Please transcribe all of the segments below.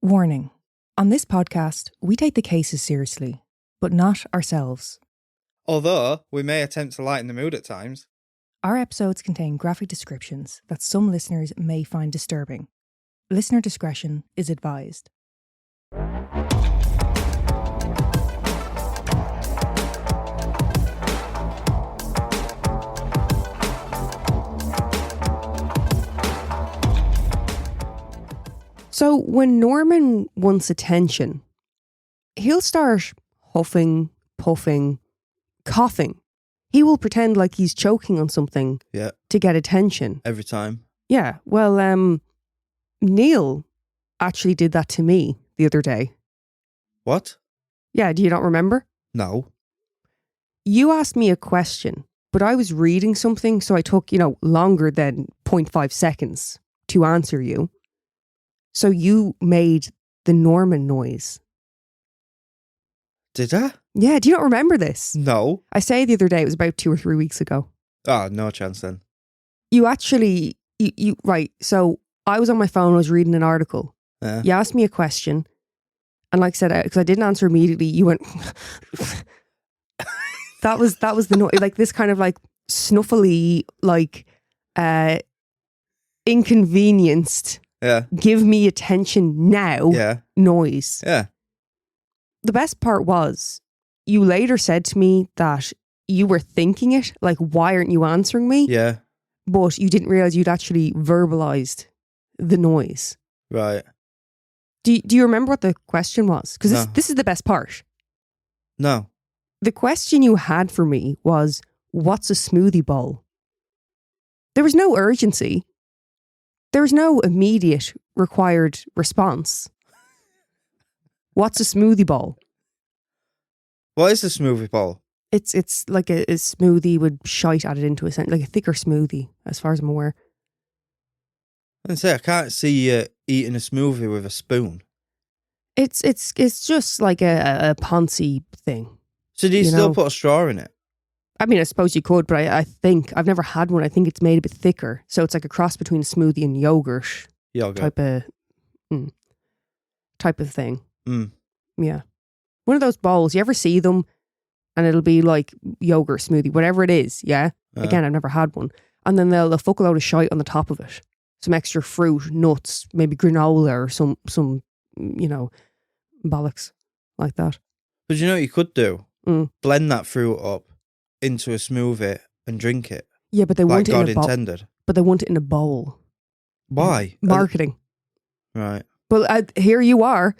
Warning. On this podcast, we take the cases seriously, but not ourselves. Although, we may attempt to lighten the mood at times. Our episodes contain graphic descriptions that some listeners may find disturbing. Listener discretion is advised. So when Norman wants attention, he'll start huffing, puffing, coughing. He will pretend like he's choking on something to get attention. Every time. Yeah. Well, Neil actually did that to me the other day. What? Yeah, do you not remember? No. You asked me a question, but I was reading something, so I took, longer than 0.5 seconds to answer you. So you made the Norman noise. Did I? Yeah, do you not remember this? No. I say the other day, it was about 2 or 3 weeks ago. Oh, no chance then. You actually, right, so I was on my phone, I was reading an article. Yeah. You asked me a question, and like I said, because I didn't answer immediately, you went... that was the noise, like this kind of like snuffly, like inconvenienced... Yeah. Give me attention now noise. Yeah. The best part was, you later said to me that you were thinking it, like, why aren't you answering me? Yeah. But you didn't realise you'd actually verbalised the noise. Right. Do you remember what the question was? Because No. this is the best part. No. The question you had for me was, what's a smoothie bowl? There was no urgency. There was no immediate required response. What's a smoothie bowl? What is a smoothie bowl? It's like a smoothie with shite added into it, like a thicker smoothie, as far as I'm aware. I can't see you eating a smoothie with a spoon. It's just like a Ponzi thing. So do you still put a straw in it? I mean, I suppose you could, but I think, I've never had one. I think it's made a bit thicker. So it's like a cross between a smoothie and yogurt. Type of thing. Mm. Yeah. One of those bowls, you ever see them and it'll be like yogurt smoothie, whatever it is, yeah? Again, I've never had one. And then they'll fuck a load of shite on the top of it. Some extra fruit, nuts, maybe granola or some bollocks like that. But you know what you could do? Mm. Blend that fruit up into a smoothie and drink it. Yeah, but they want it God in a bowl. intended. But they want it in a bowl. Why? Marketing. Right. Well, here you are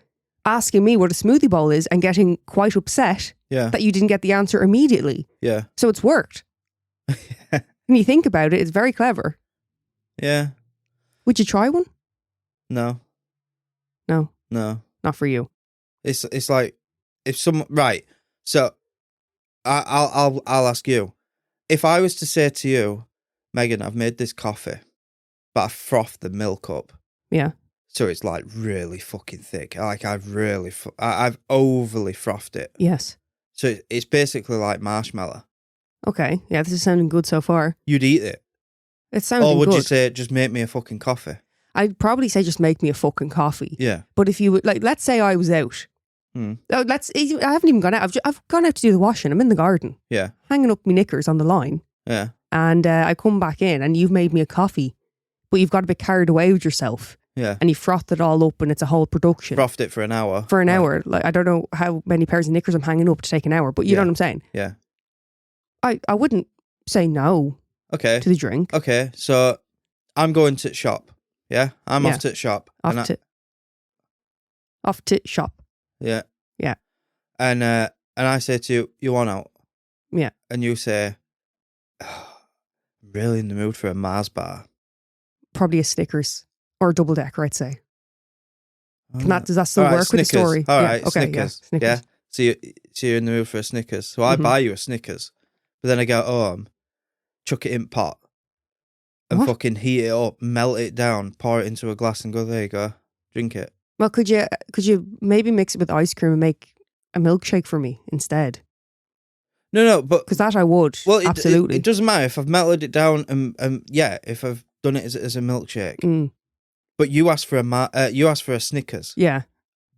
asking me what a smoothie bowl is and getting quite upset that you didn't get the answer immediately. Yeah. So it's worked. When you think about it, it's very clever. Yeah. Would you try one? No. No. No. Not for you. It's like if some right. So I'll ask you. If I was to say to you, Megan, I've made this coffee, but I frothed the milk up. Yeah. So it's like really fucking thick. Like I've overly frothed it. Yes. So it's basically like marshmallow. Okay. Yeah, this is sounding good so far. You'd eat it. It's sounding good. Or would you say, just make me a fucking coffee? I'd probably say just make me a fucking coffee. Yeah. But if you would, like, let's say I was out. I haven't even gone out. I've gone out to do the washing. I'm in the garden. Yeah. Hanging up my knickers on the line. Yeah. And I come back in and you've made me a coffee. But you've got a bit carried away with yourself. Yeah. And you frothed it all up and it's a whole production. Frothed it for an hour. For an hour. Like, I don't know how many pairs of knickers I'm hanging up to take an hour, but you know what I'm saying? Yeah. I wouldn't say no to the drink. Okay, so I'm going to the shop. Yeah? I'm off to the shop. Off to shop. Yeah. Yeah. And I say to you, you want out? Yeah. And you say, oh, I'm really in the mood for a Mars bar. Probably a Snickers or a double decker, I'd say. Does that still work Snickers. with the story? All right, okay, Snickers. Yeah, Snickers. Yeah. So you're in the mood for a Snickers. So I buy you a Snickers. But then I go home, chuck it in pot, and fucking heat it up, melt it down, pour it into a glass and go, there you go, drink it. Well, could you maybe mix it with ice cream and make a milkshake for me instead? No, but... Because that I would, absolutely. It doesn't matter if I've melted it down and if I've done it as a milkshake. Mm. But you asked for a Snickers. Yeah.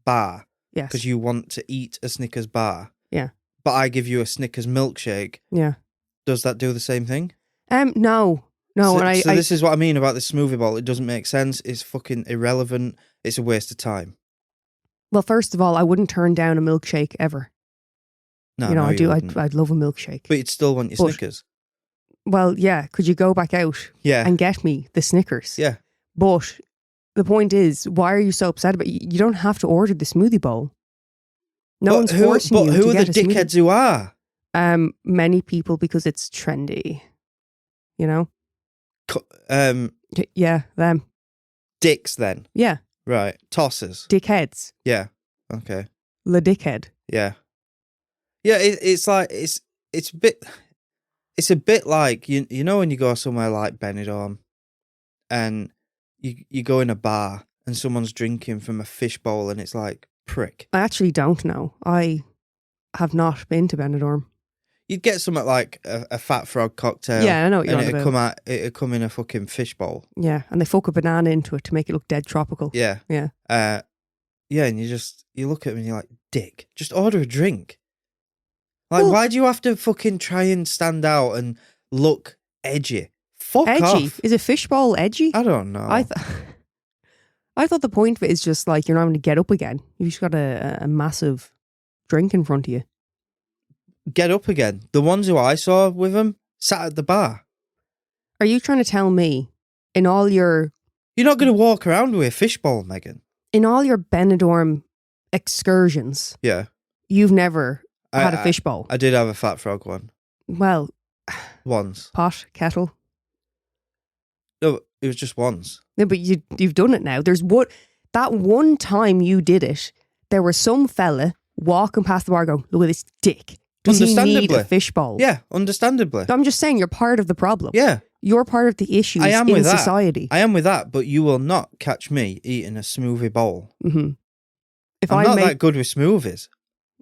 bar Yes. because you want to eat a Snickers bar. Yeah. But I give you a Snickers milkshake. Yeah. Does that do the same thing? No. So, And so this is what I mean about this smoothie bowl. It doesn't make sense. It's fucking irrelevant. It's a waste of time. Well, first of all, I wouldn't turn down a milkshake ever. No, you know, no, I do. wouldn't. I'd love a milkshake. But you'd still want your But- Snickers. Well, yeah. Could you go back out Yeah. and get me the Snickers? Yeah. But the point is, why are you so upset about it? You don't have to order the smoothie bowl. No one's forcing you But who to are get the a smoothie. dickheads who are? Many people, because it's trendy. You know? Yeah, them. Dicks then. Yeah, Right. Tossers. dickheads. Yeah. Okay. Le dickhead. Yeah. Yeah, it's like it's a bit like you know when you go somewhere like Benidorm and you go in a bar and someone's drinking from a fishbowl and it's like prick. I actually don't know. I have not been to Benidorm. You'd get something like a fat frog cocktail. Yeah, I know what you're and on it'd about. it'd come in a fucking fishbowl. Yeah, and they fuck a banana into it to make it look dead tropical. Yeah. Yeah. Yeah, and you look at them and you're like, dick, just order a drink. Like, Well- why do you have to fucking try and stand out and look edgy? Fuck Edgy. off. Is a fishbowl edgy? I don't know. I thought the point of it is just like you're not having to get up again. You've just got a massive drink in front of you. Get up again. The ones who I saw with them sat at the bar. Are you trying to tell me in all your You're not going to walk around with a fishbowl, Megan. Benidorm excursions, Yeah. you've never had a fishbowl? I did have a fat frog one. Well, Once. pot, kettle. No, it was just once. No, but you've done it now. That one time you did it, there was some fella walking past the bar going, look at this dick. Does he need a Understandably. fishbowl? Yeah, understandably. I'm just saying you're part of the problem. Yeah, You're part of the issues I am in with that. society. I am with that, but you will not catch me eating a smoothie bowl. Mm-hmm. If I'm I not make that good with smoothies.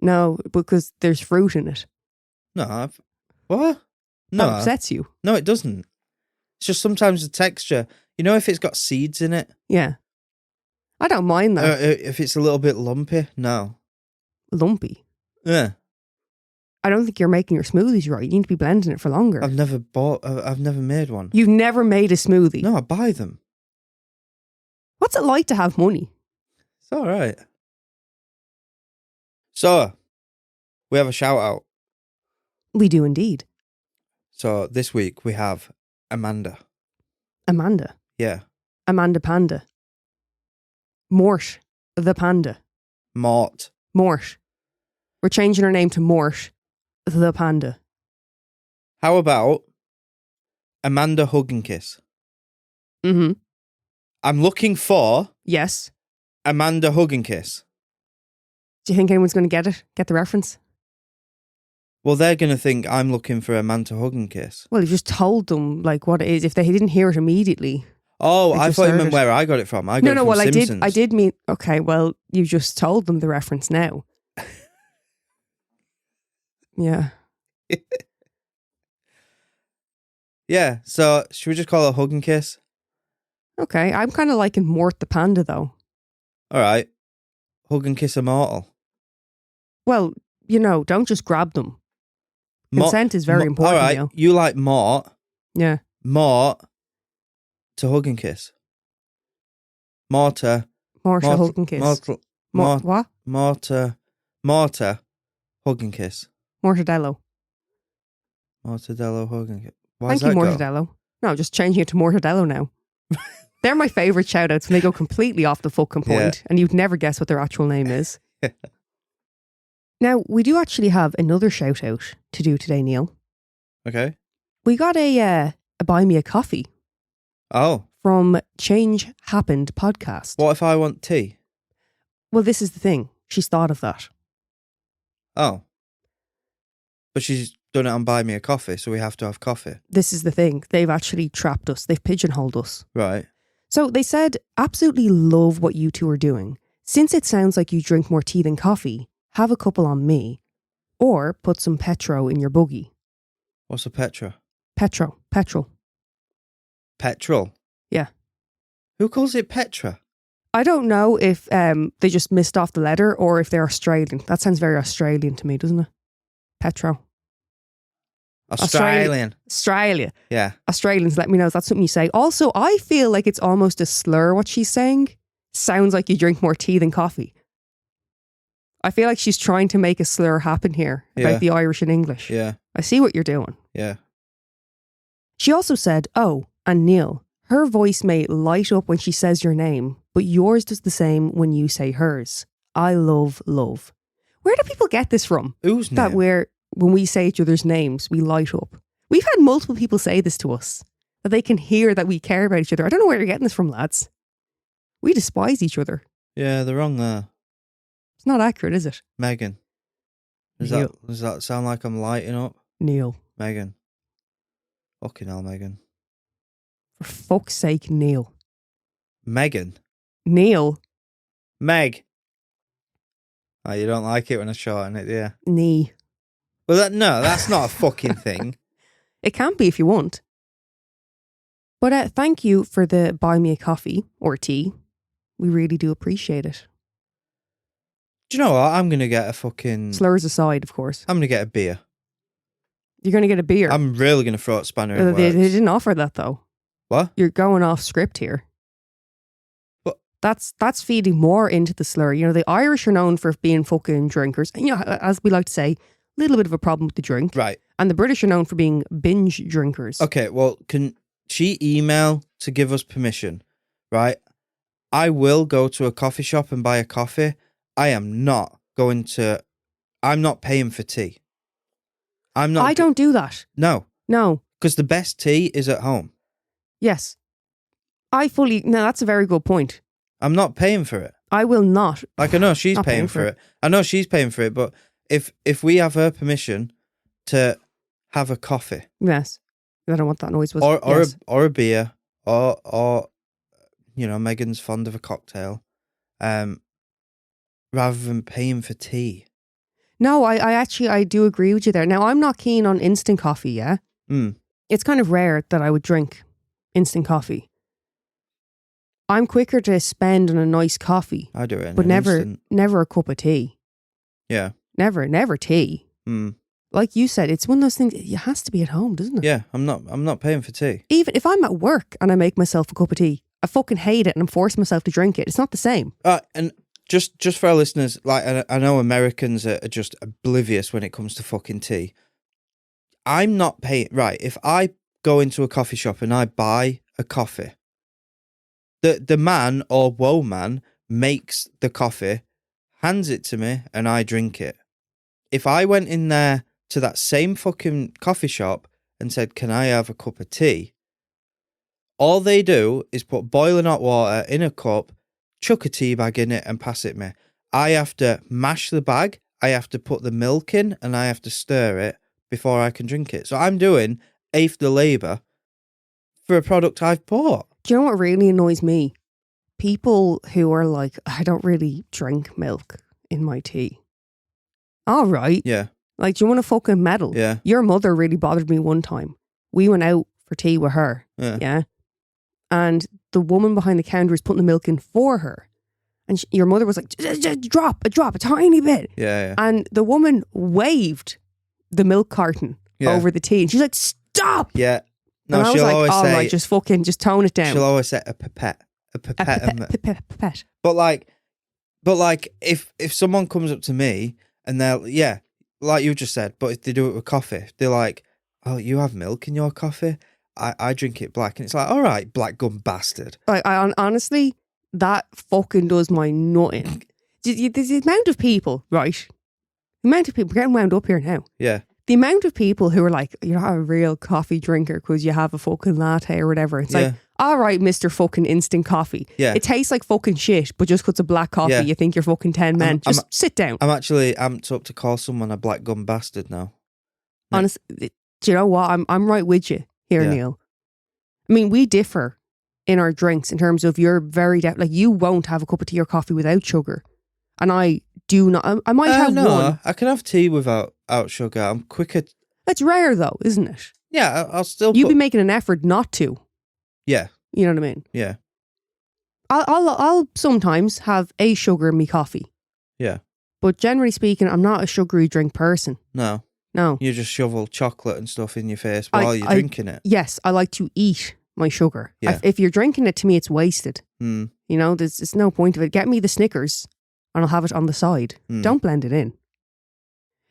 no, because there's fruit in it. No, what? No, That upsets you. no, it doesn't. It's just sometimes the texture. You know, if it's got seeds in it, Yeah. I don't mind that. if it's a little bit lumpy, no. Lumpy. Yeah, I don't think you're making your smoothies right. You need to be blending it for longer. I've never made one. You've never made a smoothie. No, I buy them. What's it like to have money? It's all right. So, we have a shout out. We do indeed. So this week we have Amanda. Amanda. Yeah. Amanda Panda. Mort the Panda. Mort. Mort. We're changing her name to Mort the Panda. How about Amanda Hug and Kiss? Mm-hmm. I'm looking for Yes. Amanda Hug and Kiss. Do you think anyone's going to get it? Get the reference? Well, they're going to think I'm looking for Amanda Hug and Kiss. Well, you just told them like what it is. If they didn't hear it immediately. Oh, They I just thought you heard meant it. where I got it from. I got it No, from well, Simpsons. I did mean, okay, well, you just told them the reference now. Yeah. Yeah, so should we just call it Hug and Kiss? Okay, I'm kind of liking Mort the Panda though. All right. Hug and Kiss Immortal. Well, you know, don't just grab them. Consent is very important, All right, Neil. you like Mort. Yeah. Mort to Hug and Kiss. Mortar. Mort a hug and kiss. What? Mortar. Hug and Kiss. Mortadello. Mortadello Hug and Kiss. Why Thank does you, that go? Mortadello. No, just changing it to Mortadello now. They're my favourite shout outs when they go completely off the fucking point and you'd never guess what their actual name is. Now, we do actually have another shout out to do today, Neil. Okay. We got a Buy Me a Coffee Oh, from Change Happened podcast. what if I want tea? Well, this is the thing. She's thought of that. Oh. But she's done it on Buy Me a Coffee, so we have to have coffee. This is the thing. They've actually trapped us. They've pigeonholed us. Right. So they said, absolutely love what you two are doing. Since it sounds like you drink more tea than coffee, have a couple on me. Or put some Petro in your buggy. What's a Petra? Petrol. Petrol? Yeah. Who calls it Petra? I don't know if they just missed off the letter or if they're Australian. That sounds very Australian to me, doesn't it? Petro. Australian. Australia. Yeah. Australians, let me know if that's something you say. Also, I feel like it's almost a slur what she's saying. Sounds like you drink more tea than coffee. I feel like she's trying to make a slur happen here about the Irish and English. Yeah. I see what you're doing. Yeah. She also said, oh, and Neil, her voice may light up when she says your name, but yours does the same when you say hers. I love love. Where do people get this from? Whose name? That when we say each other's names, we light up. We've had multiple people say this to us, that they can hear that we care about each other. I don't know where you're getting this from, lads. We despise each other. Yeah, they're wrong there. It's not accurate, is it? Megan. Does that sound like I'm lighting up? Neil. Megan. Fucking hell, Megan. For fuck's sake, Neil. Megan. Neil. Meg. Oh, you don't like it when I shorten it, do you? Nee. Well, that's not a fucking thing. It can be if you want. But thank you for the buy me a coffee or tea. We really do appreciate it. Do you know what? I'm going to get a fucking... Slurs aside, of course. I'm going to get a beer. You're going to get a beer? I'm really going to throw a spanner in They didn't offer that, though. What? You're going off script here. But that's feeding more into the slur. You know, the Irish are known for being fucking drinkers. And, you know, as we like to say, a little bit of a problem with the drink. Right. And the British are known for being binge drinkers. Okay, well, can she email to give us permission, right? I will go to a coffee shop and buy a coffee. I'm not paying for tea. I don't do that. No. No. Because the best tea is at home. Yes. No, that's a very good point. I'm not paying for it. I will not. Like, I know she's paying for it. I know she's paying for it, but if we have her permission to have a coffee. Yes. I don't know what that noise was. Or a beer, or you know, Megan's fond of a cocktail, rather than paying for tea. No, I do agree with you there. Now, I'm not keen on instant coffee, yeah? It's kind of rare that I would drink instant coffee. I'm quicker to spend on a nice coffee. I do it. But never a cup of tea. Yeah. Never tea. Like you said, it's one of those things, it has to be at home, doesn't it? Yeah, I'm not paying for tea. Even if I'm at work and I make myself a cup of tea, I fucking hate it and I'm forcing myself to drink it. It's not the same. And just for our listeners, like, I know Americans are just oblivious when it comes to fucking tea. I'm not paying... Right, if I go into a coffee shop and I buy a coffee, the man or woman makes the coffee, hands it to me, and I drink it. If I went in there to that same fucking coffee shop and said, can I have a cup of tea? All they do is put boiling hot water in a cup, chuck a tea bag in it and pass it me. I have to mash the bag, I have to put the milk in, and I have to stir it before I can drink it. So I'm doing eighth the labour for a product I've bought. Do you know what really annoys me? People who are like, I don't really drink milk in my tea. All right. Yeah. Like, do you want to fucking meddle? Yeah. Your mother really bothered me one time. We went out for tea with her. Yeah. And the woman behind the counter was putting the milk in for her. And your mother was like, drop, a tiny bit. Yeah. And the woman waved the milk carton over the tea. And she's like, stop. Yeah. No, and I was she'll like, always say... just tone it down. She'll always say a pipette. A pipette. But like, if someone comes up to me and they're, like you just said, but if they do it with coffee, they're like, oh, you have milk in your coffee? I drink it black. And it's like, all right, black gum bastard. Like, honestly, that fucking does my nutting. There's the amount of people, right? The amount of people, we're getting wound up here now. Yeah. The amount of people who are like, you're not a real coffee drinker because you have a fucking latte or whatever. It's like, all right, Mr. fucking instant coffee. Yeah. It tastes like fucking shit, but just because it's black coffee, you think you're fucking 10 men. Just sit down. I'm actually amped up to call someone a black gum bastard now. Honestly, do you know what? I'm right with you here, Neil. I mean, we differ in our drinks in terms of you're very, like, you won't have a cup of tea or coffee without sugar. And I do not. I might have one. I can have tea without sugar. I'm quicker. It's rare though, isn't it? Yeah, I'll still... You'd be making an effort not to. Yeah. You know what I mean? Yeah. I'll sometimes have a sugar in me coffee. Yeah. But generally speaking, I'm not a sugary drink person. No. No. You just shovel chocolate and stuff in your face while you're drinking it. Yes, I like to eat my sugar. Yeah. If you're drinking it, to me, it's wasted. Mm. You know, there's no point of it. Get me the Snickers and I'll have it on the side. Don't blend it in.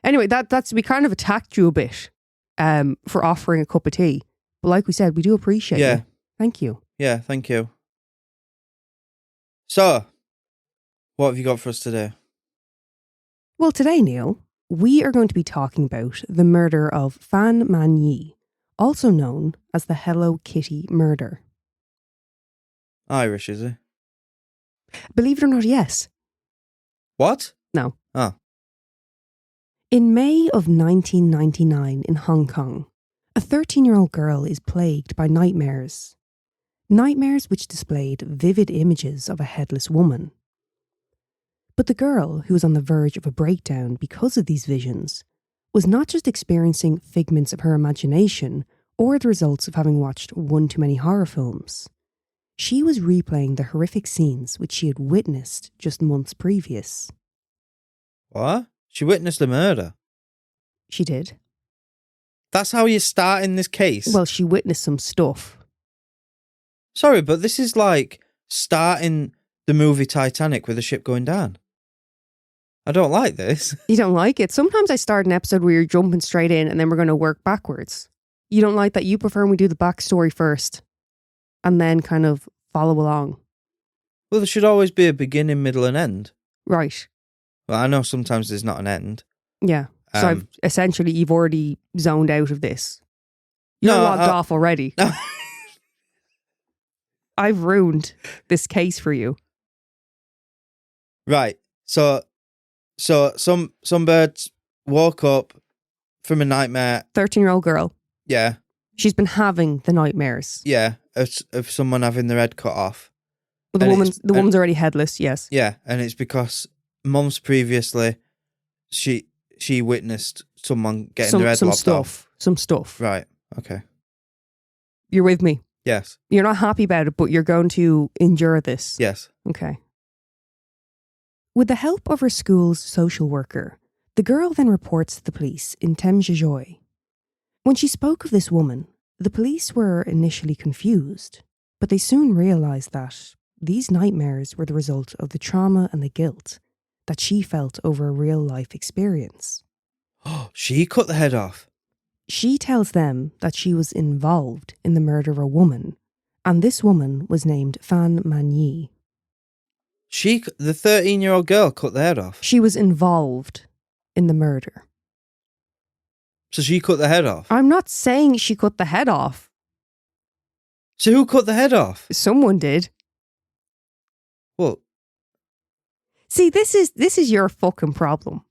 Anyway, we kind of attacked you a bit for offering a cup of tea. But like we said, we do appreciate you. Thank you. Yeah, thank you. So, what have you got for us today? Well, today, Neil, we are going to be talking about the murder of Fan Man-yee, also known as the Hello Kitty murder. Irish, is he? Believe it or not, yes. What? No. Oh. In May of 1999 in Hong Kong, a 13-year-old girl is plagued by nightmares. Nightmares which displayed vivid images of a headless woman. But the girl, who was on the verge of a breakdown because of these visions, was not just experiencing figments of her imagination or the results of having watched one too many horror films. She was replaying the horrific scenes which she had witnessed just months previous. What? She witnessed a murder? She did. That's how you start in this case? Well, she witnessed some stuff. Sorry, but this is like starting the movie Titanic with a ship going down. I don't like this. You don't like it? Sometimes I start an episode where you're jumping straight in and then we're going to work backwards. You don't like that? You prefer we do the backstory first and then kind of follow along. Well, there should always be a beginning, middle and end. Right. Well, I know sometimes there's not an end. Yeah. So you've already zoned out of this. You're logged off already. No. I've ruined this case for you. Right. So some birds woke up from a nightmare. 13-year-old girl. Yeah. She's been having the nightmares. Yeah, of someone having their head cut off. Well, the woman's already headless, yes. Yeah, and it's because months previously she witnessed someone getting their head lopped off. Some stuff. Right, okay. You're with me? Yes. You're not happy about it, but you're going to endure this? Yes. Okay. With the help of her school's social worker, the girl then reports to the police in Temjijoy. When she spoke of this woman, the police were initially confused, but they soon realised that these nightmares were the result of the trauma and the guilt that she felt over a real-life experience. Oh, she cut the head off? She tells them that she was involved in the murder of a woman, and this woman was named Fan Man-yee. The 13-year-old girl cut the head off? She was involved in the murder. So she cut the head off? I'm not saying she cut the head off. So who cut the head off? Someone did. Well, see, this is your fucking problem.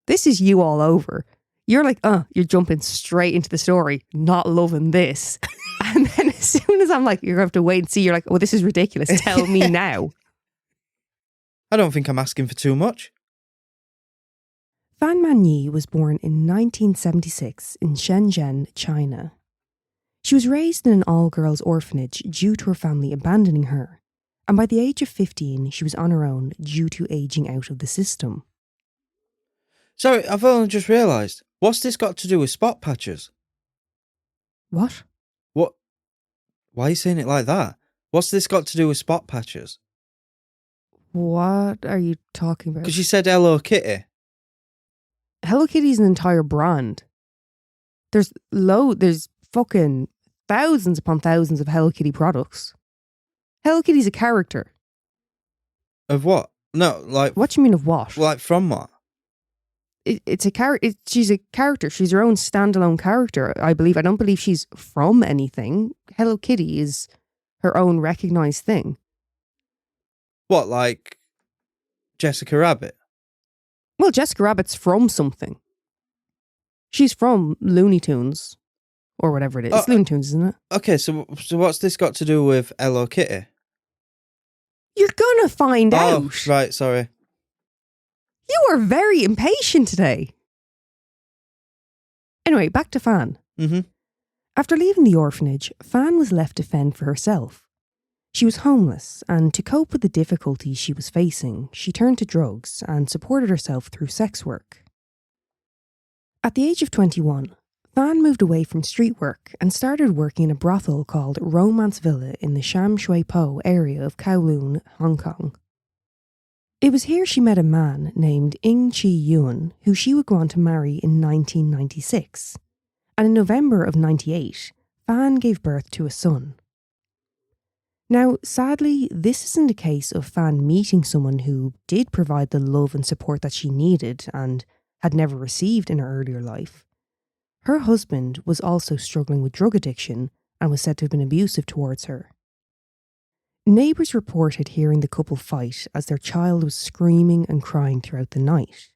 This is you all over. You're like, you're jumping straight into the story, not loving this. And then as soon as I'm like, you're going to have to wait and see, you're like, oh, this is ridiculous. Tell me now. I don't think I'm asking for too much. Fan Man-yee was born in 1976 in Shenzhen, China. She was raised in an all-girls orphanage due to her family abandoning her, and by the age of 15, she was on her own due to ageing out of the system. Sorry, I've only just realised. What's this got to do with spot patches? What? What? Why are you saying it like that? What's this got to do with spot patches? What are you talking about? Because you said Hello Kitty. Hello Kitty is an entire brand. There's fucking thousands upon thousands of Hello Kitty products. Hello Kitty's a character. Of what? No, like... What do you mean of what? Like from what? It's a character. She's a character. She's her own standalone character, I believe. I don't believe she's from anything. Hello Kitty is her own recognised thing. What, like Jessica Rabbit? Well, Jessica Rabbit's from something. She's from Looney Tunes, or whatever it is. It's Looney Tunes, isn't it? Okay, so what's this got to do with Hello Kitty? You're gonna find out. Oh, right, sorry. You are very impatient today. Anyway, back to Fan. Mm-hmm. After leaving the orphanage, Fan was left to fend for herself. She was homeless, and to cope with the difficulties she was facing, she turned to drugs and supported herself through sex work. At the age of 21, Fan moved away from street work and started working in a brothel called Romance Villa in the Sham Shui Po area of Kowloon, Hong Kong. It was here she met a man named Ing Chi Yuan, who she would go on to marry in 1996. And in November of 98, Fan gave birth to a son. Now, sadly, this isn't a case of Fan meeting someone who did provide the love and support that she needed and had never received in her earlier life. Her husband was also struggling with drug addiction and was said to have been abusive towards her. Neighbours reported hearing the couple fight as their child was screaming and crying throughout the night.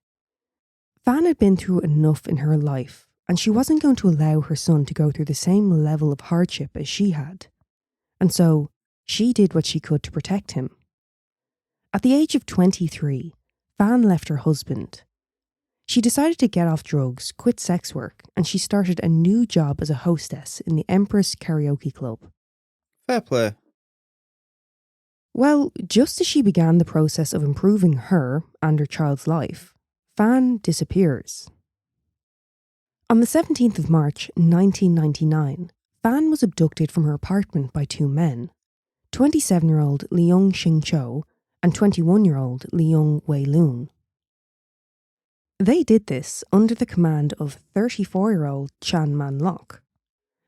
Fan had been through enough in her life, and she wasn't going to allow her son to go through the same level of hardship as she had. And so, she did what she could to protect him. At the age of 23, Fan left her husband. She decided to get off drugs, quit sex work, and she started a new job as a hostess in the Empress Karaoke Club. Fair play. Well, just as she began the process of improving her and her child's life, Fan disappears. On the 17th of March 1999, Fan was abducted from her apartment by two men, 27-year-old Leung Shing Cho and 21-year-old Leung Wei Loon. They did this under the command of 34-year-old Chan Man Lok.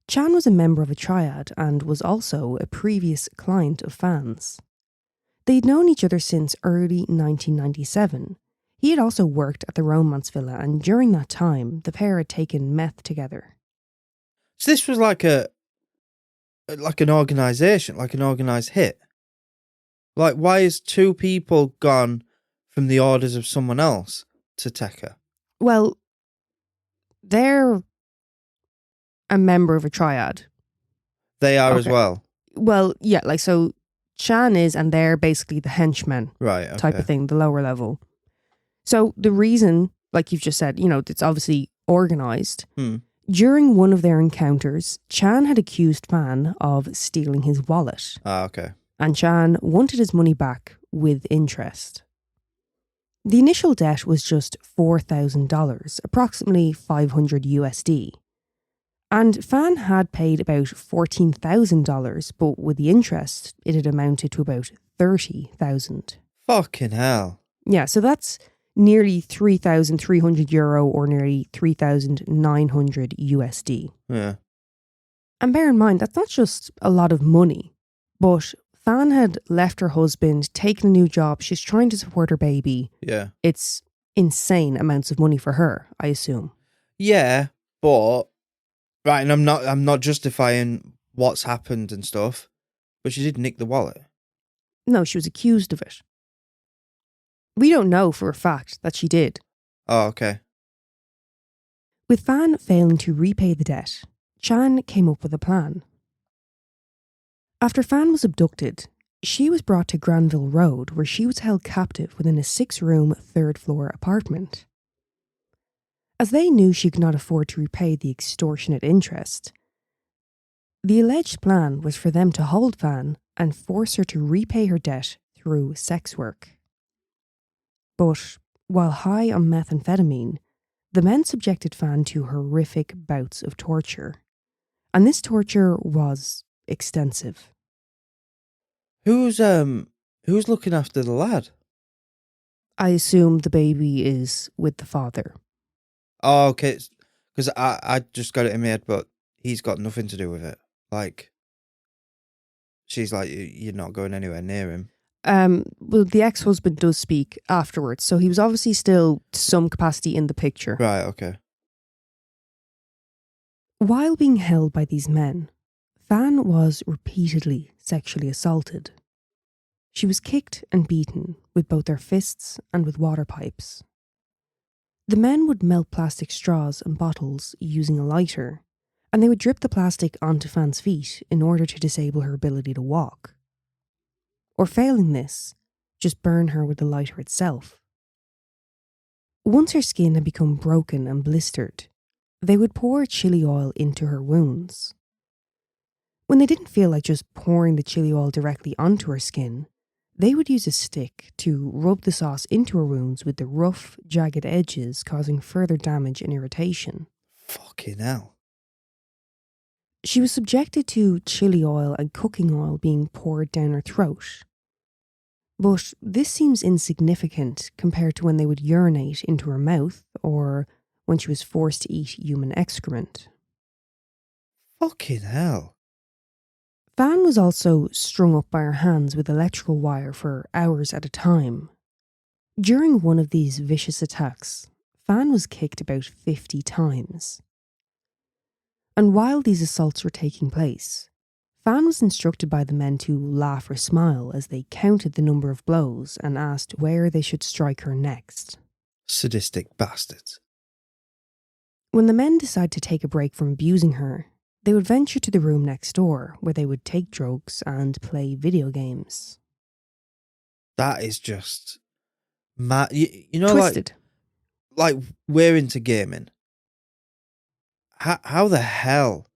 Chan was a member of a triad and was also a previous client of Fan's. They'd known each other since early 1997. He had also worked at the Romance Villa, and during that time, the pair had taken meth together. So this was like an organisation, like an organised hit. Like, why is two people gone from the orders of someone else to take her? Well, they're a member of a triad. They are as well. Well, yeah, so Chan is, and they're basically the henchmen, right? Okay. Type of thing, the lower level. So the reason, like you've just said, it's obviously organised. During one of their encounters, Chan had accused Fan of stealing his wallet. Okay. And Chan wanted his money back with interest. The initial debt was just $4,000, approximately $500. And Fan had paid about $14,000, but with the interest, it had amounted to about $30,000. Fucking hell. Yeah, so that's nearly €3,300 or nearly $3,900. Yeah. And bear in mind, that's not just a lot of money, but Fan had left her husband, taken a new job, she's trying to support her baby. Yeah. It's insane amounts of money for her, I assume. Yeah, but right, and I'm not justifying what's happened and stuff, but she did nick the wallet. No, she was accused of it. We don't know for a fact that she did. Oh, okay. With Fan failing to repay the debt, Chan came up with a plan. After Fan was abducted, she was brought to Granville Road, where she was held captive within a 6-room, 3rd-floor apartment. As they knew she could not afford to repay the extortionate interest, the alleged plan was for them to hold Fan and force her to repay her debt through sex work. But while high on methamphetamine, the men subjected Fan to horrific bouts of torture. And this torture was extensive. Who's looking after the lad? I assume the baby is with the father. Oh, okay. Because I just got it in my head, but he's got nothing to do with it. Like, she's like, you're not going anywhere near him. Well, the ex-husband does speak afterwards, so he was obviously still to some capacity in the picture. Right, okay. While being held by these men, Fan was repeatedly sexually assaulted. She was kicked and beaten with both their fists and with water pipes. The men would melt plastic straws and bottles using a lighter, and they would drip the plastic onto Fan's feet in order to disable her ability to walk. Or failing this, just burn her with the lighter itself. Once her skin had become broken and blistered, they would pour chili oil into her wounds. When they didn't feel like just pouring the chili oil directly onto her skin, they would use a stick to rub the sauce into her wounds with the rough, jagged edges, causing further damage and irritation. Fucking hell. She was subjected to chili oil and cooking oil being poured down her throat. But this seems insignificant compared to when they would urinate into her mouth or when she was forced to eat human excrement. Fucking hell. Fan was also strung up by her hands with electrical wire for hours at a time. During one of these vicious attacks, Fan was kicked about 50 times. And while these assaults were taking place, Fan was instructed by the men to laugh or smile as they counted the number of blows and asked where they should strike her next. Sadistic bastards. When the men decided to take a break from abusing her, they would venture to the room next door where they would take drugs and play video games. That is just mad. You know, Twisted. like we're into gaming. How the hell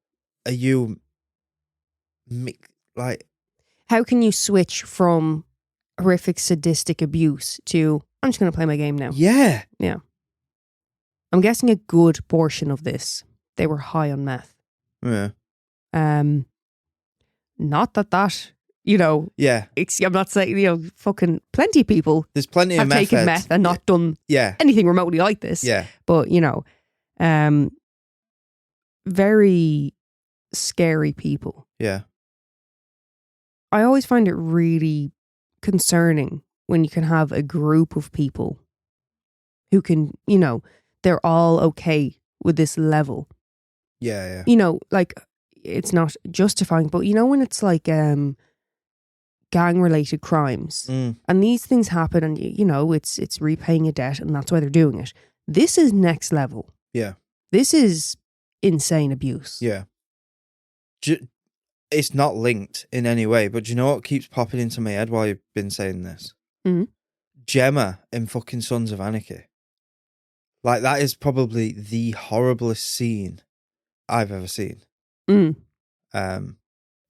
are you, like... How can you switch from horrific sadistic abuse to, I'm just going to play my game now? Yeah. Yeah. I'm guessing a good portion of this, they were high on meth. Yeah. Not that, you know, Yeah. I'm not saying, you know, fucking plenty of people There's plenty of have meth taken heads. meth and not done Yeah. anything remotely like this. Yeah. But, you know, very scary people. Yeah. I always find it really concerning when you can have a group of people who can, you know, they're all okay with this level. Yeah. Yeah. You know, like, it's not justifying, but you know when it's like gang-related crimes and these things happen and, you know, it's repaying a debt and that's why they're doing it. This is next level. Yeah. This is insane abuse. Yeah. It's not linked in any way, but do you know what keeps popping into my head while you've been saying this? Mm-hmm. Gemma in fucking Sons of Anarchy. Like, that is probably the horriblest scene I've ever seen. Mm. And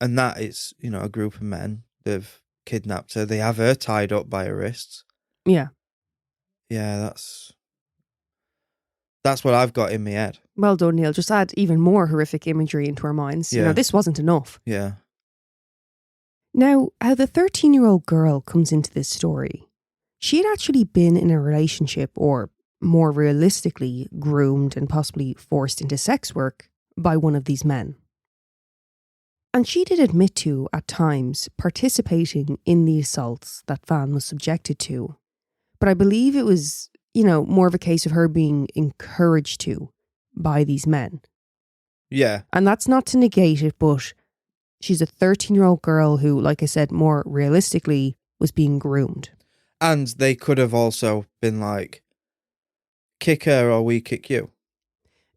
that is, you know, a group of men. They've kidnapped her. They have her tied up by her wrists. Yeah. Yeah, that's what I've got in my head. Well done, Neil. Just add even more horrific imagery into our minds. Yeah. You know, this wasn't enough. Yeah. Now, how the 13-year-old girl comes into this story, she had actually been in a relationship, or more realistically, groomed and possibly forced into sex work by one of these men. And she did admit to, at times, participating in the assaults that Fan was subjected to. But I believe it was, you know, more of a case of her being encouraged to by these men. Yeah. And that's not to negate it, but she's a 13-year-old girl who, like I said, more realistically, was being groomed. And they could have also been like, kick her or we kick you.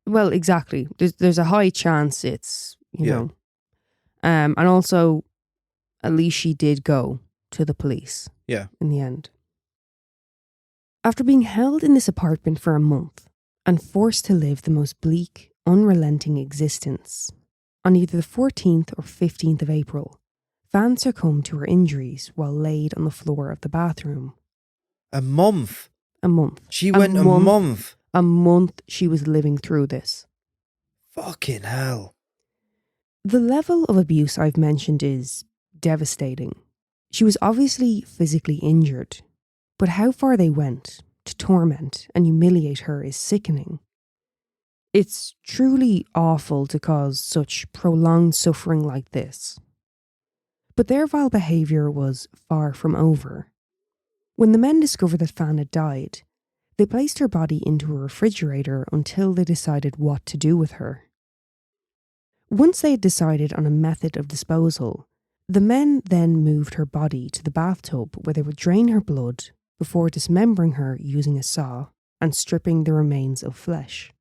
Well, exactly. There's a high chance it's, you know. And also, at least she did go to the police. Yeah. In the end. After being held in this apartment for a month and forced to live the most bleak, unrelenting existence, on either the 14th or 15th of April, Fan succumbed to her injuries while laid on the floor of the bathroom. A month? A month. She went a month? A month she was living through this. Fucking hell. The level of abuse I've mentioned is devastating. She was obviously physically injured, but how far they went to torment and humiliate her is sickening. It's truly awful to cause such prolonged suffering like this. But their vile behaviour was far from over. When the men discovered that Fan had died, they placed her body into a refrigerator until they decided what to do with her. Once they had decided on a method of disposal, the men then moved her body to the bathtub where they would drain her blood before dismembering her using a saw and stripping the remains of flesh.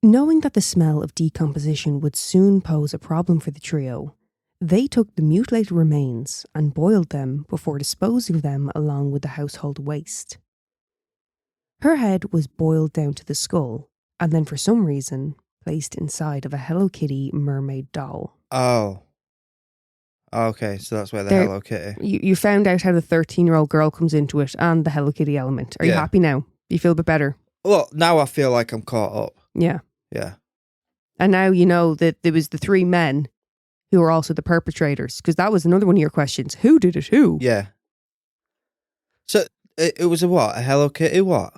Knowing that the smell of decomposition would soon pose a problem for the trio, they took the mutilated remains and boiled them before disposing of them along with the household waste. Her head was boiled down to the skull and then for some reason placed inside of a Hello Kitty mermaid doll. Oh. Okay, so that's where the There- Hello Kitty. You found out how the 13-year-old girl comes into it and the Hello Kitty element. Are you Yeah. happy now? You feel a bit better? Well, now I feel like I'm caught up. Yeah. Yeah. And now you know that there was the 3 men who were also the perpetrators, because that was another one of your questions. Who did it? Who? Yeah. So it was a what? A Hello Kitty what?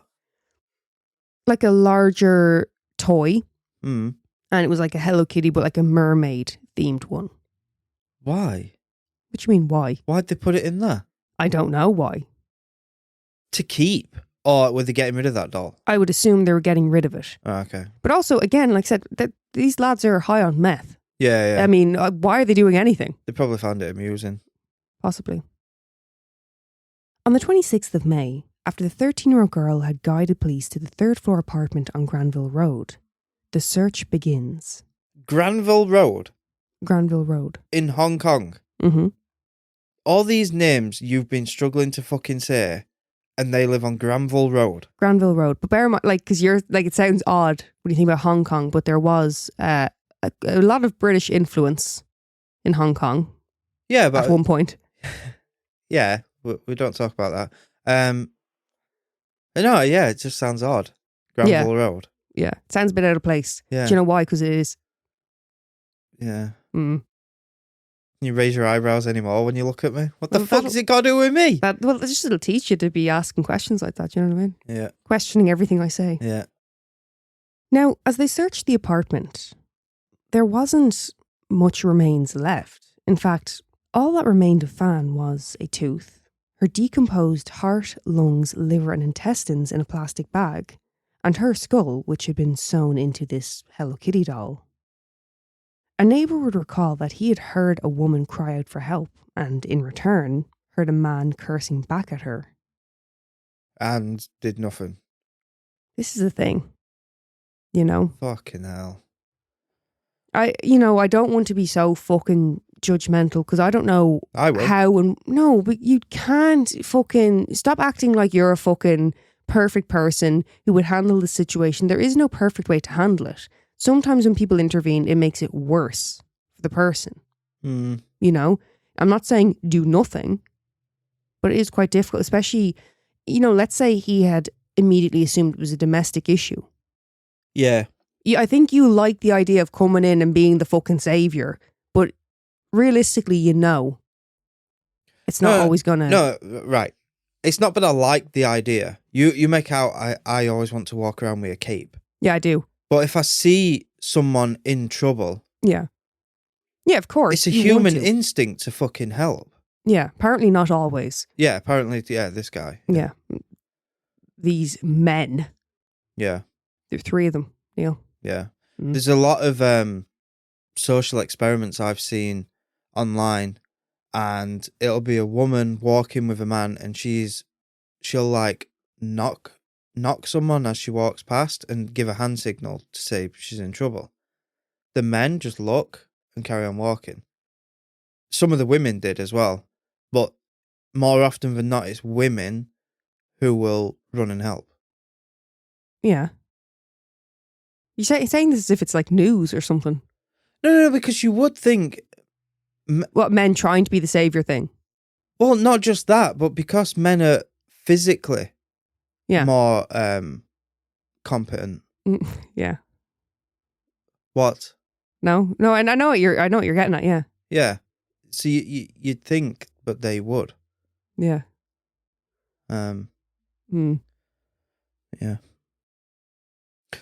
Like a larger toy, Mm. and it was like a Hello Kitty, but like a mermaid themed one. Why? What do you mean, why? Why'd they put it in there? I don't know why. To keep? Or were they getting rid of that doll? I would assume they were getting rid of it. Oh, okay. But also, again, like I said, that these lads are high on meth. Yeah. I mean, why are they doing anything? They probably found it amusing. Possibly. On the 26th of May, after the 13-year-old girl had guided police to the 3rd floor apartment on Granville Road, the search begins. Granville Road? Granville Road. In Hong Kong? Mm-hmm. All these names you've been struggling to fucking say, and they live on Granville Road. Granville Road. But bear in mind, like, because you're, like, it sounds odd when you think about Hong Kong, but there was a lot of British influence in Hong Kong. Yeah, but... At one point. Yeah, we don't talk about that. No, yeah, it just sounds odd. Granville Road. Yeah. It sounds a bit out of place. Yeah. Do you know why? Because it is. Yeah. Mm. Can you raise your eyebrows anymore when you look at me? What the Well, fuck has it got to do with me? Well, it'll teach you to be asking questions like that, do you know what I mean? Yeah. Questioning everything I say. Yeah. Now, as they searched the apartment, there wasn't much remains left. In fact, all that remained of Fan was a tooth, her decomposed heart, lungs, liver and intestines in a plastic bag, and her skull, which had been sewn into this Hello Kitty doll. A neighbour would recall that he had heard a woman cry out for help and, in return, heard a man cursing back at her. And did nothing. This is the thing, you know? Fucking hell. I don't want to be so fucking judgmental because I don't know I will. how and no, but you can't fucking stop acting like you're a fucking perfect person who would handle the situation. There is no perfect way to handle it. Sometimes when people intervene, it makes it worse for the person. Mm. You know, I'm not saying do nothing, but it is quite difficult, especially, let's say he had immediately assumed it was a domestic issue. Yeah. I think you like the idea of coming in and being the fucking savior, but realistically, it's not always gonna. No, right. It's not that I like the idea. You make out I always want to walk around with a cape. Yeah, I do. But if I see someone in trouble, yeah, of course, it's a you human want to. instinct to fucking help. Yeah, apparently not always. Yeah, apparently, this guy. Yeah, these men. Yeah. There are 3 of them, Neil. Yeah. Mm. There's a lot of social experiments I've seen online, and it'll be a woman walking with a man, and she'll like knock someone as she walks past and give a hand signal to say she's in trouble. The men just look and carry on walking. Some of the women did as well, but more often than not, it's women who will run and help. Yeah. You're saying this as if it's like news or something. No, because you would think... What, men trying to be the saviour thing? Well, not just that, but because men are physically more competent. Yeah. What? No, and I know what you're getting at, yeah. Yeah. So you'd think, but they would. Yeah. Yeah.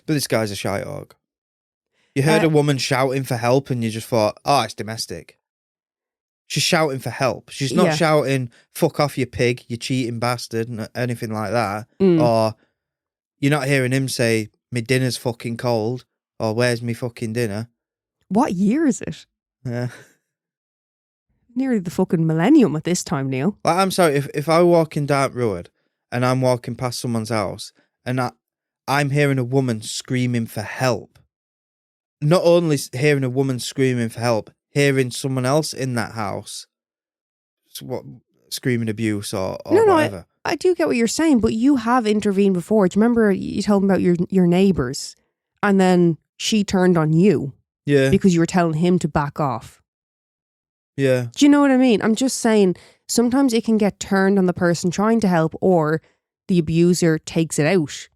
But this guy's a shy hog. You heard a woman shouting for help and you just thought, oh, it's domestic. She's shouting for help. She's not shouting, fuck off, you pig, you cheating bastard, anything like that. Or you're not hearing him say, my dinner's fucking cold, or where's me fucking dinner? What year is it? Yeah. Nearly the fucking millennium at this time, Neil. Like, I'm sorry, if I walk in Dark Road and I'm walking past someone's house and I'm hearing a woman screaming for help, not only hearing a woman screaming for help, hearing someone else in that house screaming abuse or whatever. I do get what you're saying, but you have intervened before. Do you remember you told me about your neighbours and then she turned on you? Yeah. Because you were telling him to back off. Yeah. Do you know what I mean? I'm just saying sometimes it can get turned on the person trying to help, or the abuser takes it out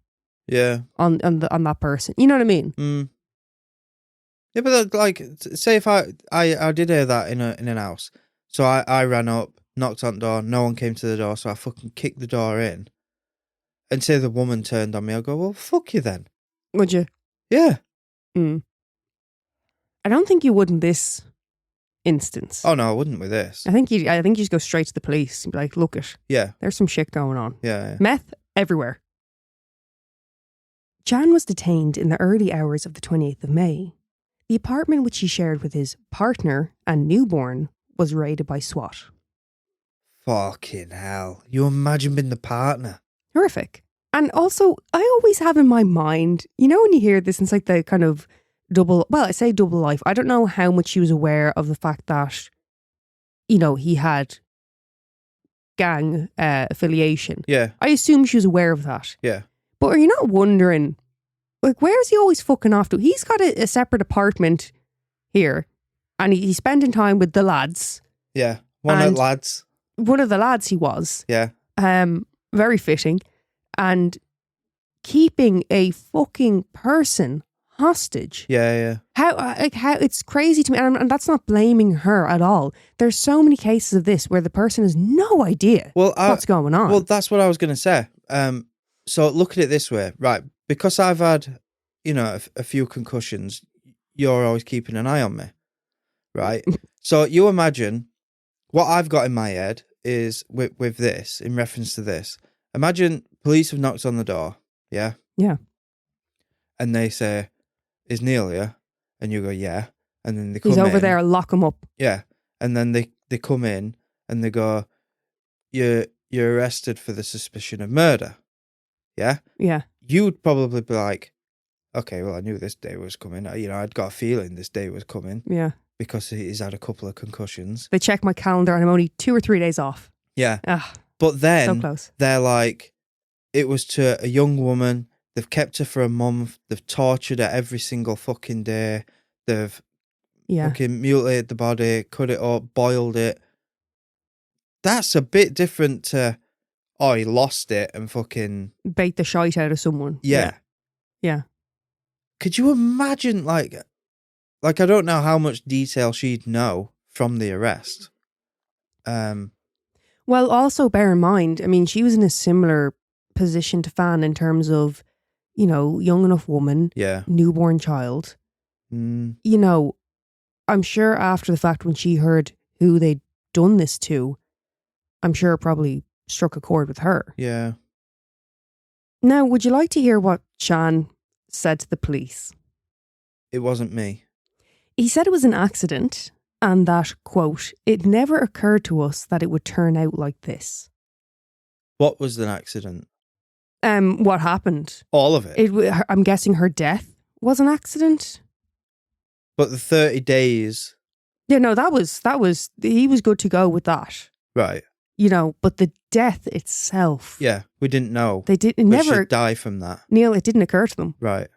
Yeah. on that person. You know what I mean? Mm. Yeah, but like, say if I did hear that in an house, so I ran up, knocked on the door, no one came to the door, so I fucking kicked the door in, and say the woman turned on me, I'll go, well, fuck you then. Would you? Yeah. Mm. I don't think you would in this instance. Oh no, I wouldn't with this. I think you just go straight to the police and be like, look it, Yeah. there's some shit going on. Yeah. Meth everywhere. Jan was detained in the early hours of the 28th of May. The apartment which he shared with his partner and newborn was raided by SWAT. Fucking hell. You imagine being the partner. Horrific. And also, I always have in my mind, you know, when you hear this, it's like the kind of I say double life. I don't know how much she was aware of the fact that, you know, he had gang affiliation. Yeah. I assume she was aware of that. Yeah. But are you not wondering, like, where's he always fucking off to? He's got a separate apartment here, and he's spending time with the lads. Yeah. One of the lads. One of the lads he was. Yeah. Very fitting. And keeping a fucking person hostage. Yeah. How it's crazy to me, and that's not blaming her at all. There's so many cases of this where the person has no idea what's going on. Well, that's what I was going to say. So look at it this way, right? Because I've had, you know, a few concussions, you're always keeping an eye on me, right? So you imagine what I've got in my head is with this, in reference to this. Imagine police have knocked on the door, yeah? Yeah. And they say, is Neil here? And you go, yeah. And then they come He's over in. there, lock him up. Yeah. And then they come in and they go, you're arrested for the suspicion of murder. Yeah? Yeah. You'd probably be like, okay, well, I knew this day was coming. You know, I'd got a feeling this day was coming. Yeah. Because he's had a couple of concussions. They check my calendar and I'm only 2 or 3 days off. Yeah. Ah, but then so close. They're like, it was to a young woman. They've kept her for a month. They've tortured her every single fucking day. They've fucking mutilated the body, cut it up, boiled it. That's a bit different to, oh, he lost it and fucking... bait the shite out of someone. Yeah. Yeah. Could you imagine, like, I don't know how much detail she'd know from the arrest. Well, also bear in mind, I mean, she was in a similar position to Fan in terms of, you know, young enough woman, newborn child. You know, I'm sure after the fact when she heard who they'd done this to, I'm sure it probably struck a chord with her. Yeah. Now, would you like to hear what Shan said to the police? It wasn't me. He said it was an accident and that, quote, it never occurred to us that it would turn out like this. What was an accident? What happened? All of it? I'm guessing her death was an accident. But the 30 days... Yeah, no, that was, he was good to go with that. Right. You know, but the death itself... Yeah, we didn't know. They didn't, but never... she'd die from that. Neil, it didn't occur to them. Right.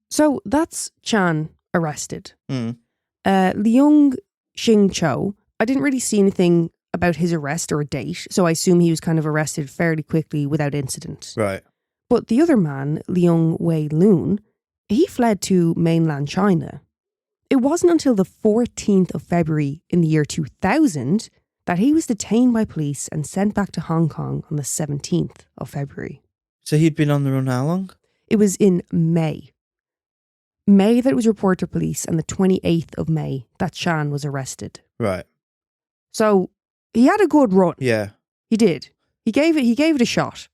So that's Chan arrested. Mm. Leung Shing Cho, I didn't really see anything about his arrest or a date, so I assume he was kind of arrested fairly quickly without incident. Right. But the other man, Leung Wei Lun, he fled to mainland China. It wasn't until the 14th of February in the year 2000 that he was detained by police and sent back to Hong Kong on the 17th of February. So he'd been on the run how long? It was in May. May that it was reported to police, and the 28th of May that Shan was arrested. Right. So he had a good run. Yeah. He did. He gave it a shot.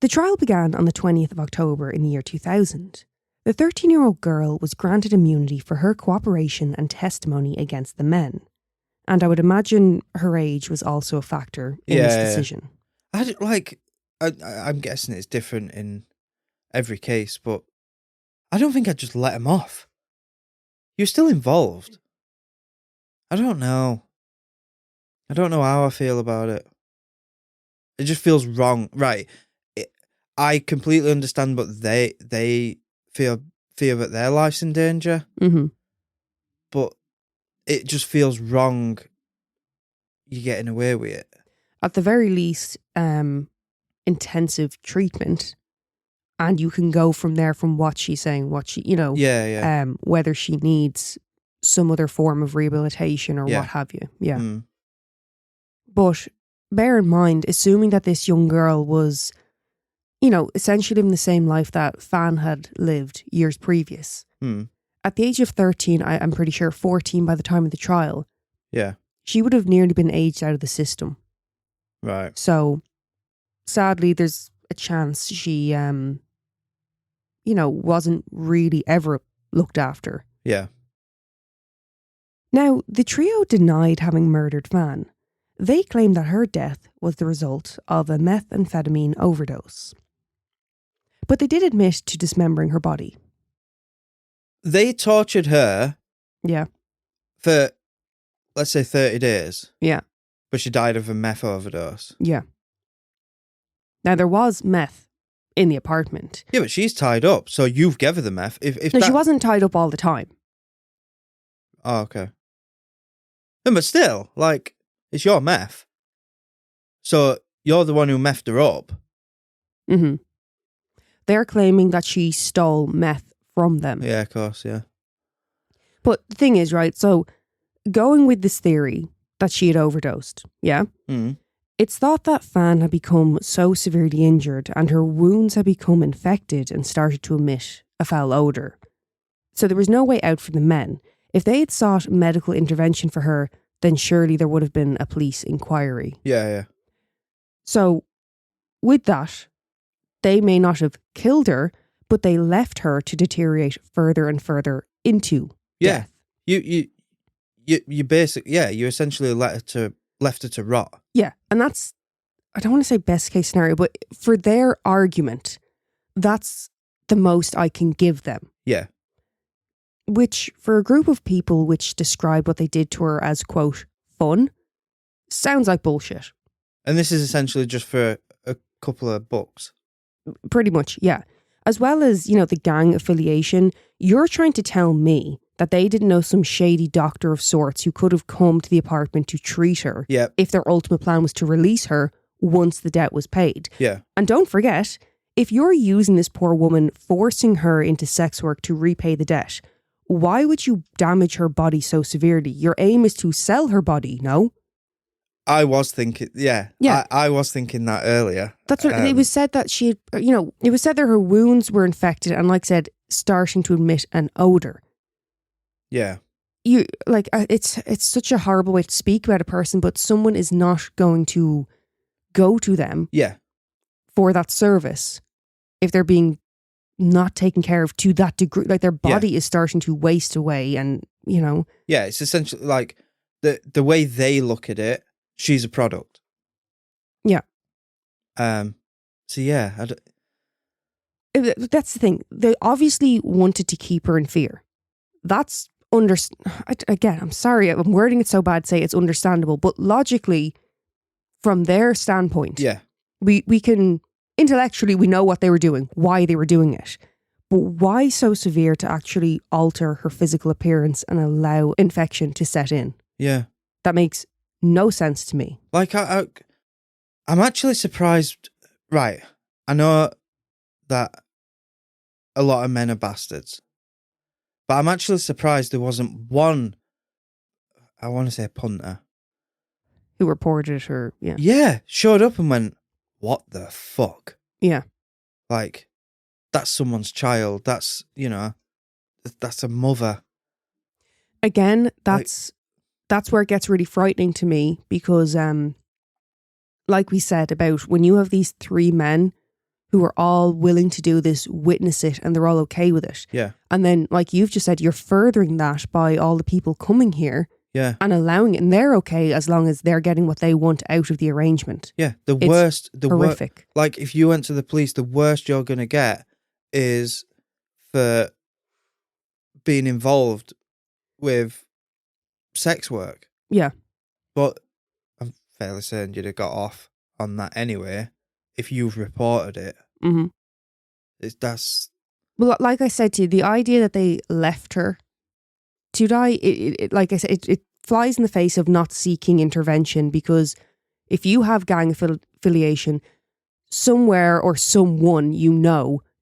The trial began on the 20th of October in the year 2000. The 13-year-old girl was granted immunity for her cooperation and testimony against the men. And I would imagine her age was also a factor in this decision. I'm guessing it's different in every case, but I don't think I'd just let him off. You're still involved. I don't know. I don't know how I feel about it. It just feels wrong. Right. I completely understand, but they fear that their life's in danger. Mm-hmm. But it just feels wrong. You're getting away with it. At the very least, intensive treatment, and you can go from there from what she's saying, what she, Yeah. whether she needs some other form of rehabilitation or what have you. Yeah. Mm. But bear in mind, assuming that this young girl was, essentially living the same life that Fan had lived years previous. Mm. At the age of 13, I'm pretty sure 14 by the time of the trial, Yeah. she would have nearly been aged out of the system. Right. So, sadly, there's a chance she, wasn't really ever looked after. Yeah. Now, the trio denied having murdered Fan. They claimed that her death was the result of a methamphetamine overdose. But they did admit to dismembering her body. They tortured her. Yeah. For, let's say, 30 days. Yeah. But she died of a meth overdose. Yeah. Now, there was meth in the apartment. Yeah, but she's tied up, so you've given her the meth. She wasn't tied up all the time. Oh, okay. No, but still, it's your meth. So you're the one who methed her up. Mm-hmm. They're claiming that she stole meth from them. Yeah, of course, yeah. But the thing is, right, so going with this theory that she had overdosed, yeah? Mm. It's thought that Fan had become so severely injured and her wounds had become infected and started to emit a foul odour. So there was no way out for the men. If they had sought medical intervention for her, then surely there would have been a police inquiry. Yeah. So, with that, they may not have killed her, but they left her to deteriorate further and further into death. You basically, you essentially left her to rot. Yeah, and that's, I don't want to say best case scenario, but for their argument, that's the most I can give them. Yeah. Which, for a group of people which describe what they did to her as, quote, fun, sounds like bullshit. And this is essentially just for a couple of bucks. Pretty much, yeah. As well as, the gang affiliation, you're trying to tell me that they didn't know some shady doctor of sorts who could have come to the apartment to treat her if their ultimate plan was to release her once the debt was paid. Yeah. And don't forget, if you're using this poor woman, forcing her into sex work to repay the debt, why would you damage her body so severely? Your aim is to sell her body, no? I was thinking, I was thinking that earlier. That's what it was said that she had, it was said that her wounds were infected and, like I said, starting to emit an odour. Yeah. It's such a horrible way to speak about a person, but someone is not going to go to them for that service if they're being not taken care of to that degree. Like, their body is starting to waste away and, Yeah, it's essentially like the way they look at it, she's a product. Yeah. So yeah, that's the thing. They obviously wanted to keep her in fear. That's again, I'm sorry, I'm wording it so bad to say it's understandable, but logically, from their standpoint, we can, intellectually, we know what they were doing, why they were doing it. But why so severe to actually alter her physical appearance and allow infection to set in? Yeah. That makes no sense to me. Like, I'm actually surprised. Right. I know that a lot of men are bastards. But I'm actually surprised there wasn't one, I want to say punter. Who reported her, Yeah, showed up and went, what the fuck? Yeah. Like, that's someone's child. That's, that's a mother. Again, that's where it gets really frightening to me because, like we said about when you have these three men who are all willing to do this, witness it, and they're all okay with it. Yeah. And then, like you've just said, you're furthering that by all the people coming here. Yeah. And allowing it, and they're okay as long as they're getting what they want out of the arrangement. Yeah. It's horrific. Like, if you went to the police, the worst you're going to get is for being involved with sex work. Yeah. But I'm fairly certain you'd have got off on that anyway if you've reported it. Mm-hmm. That's... Well, like I said to you, the idea that they left her To die, like I said, it flies in the face of not seeking intervention, because if you have gang affiliation, somewhere or someone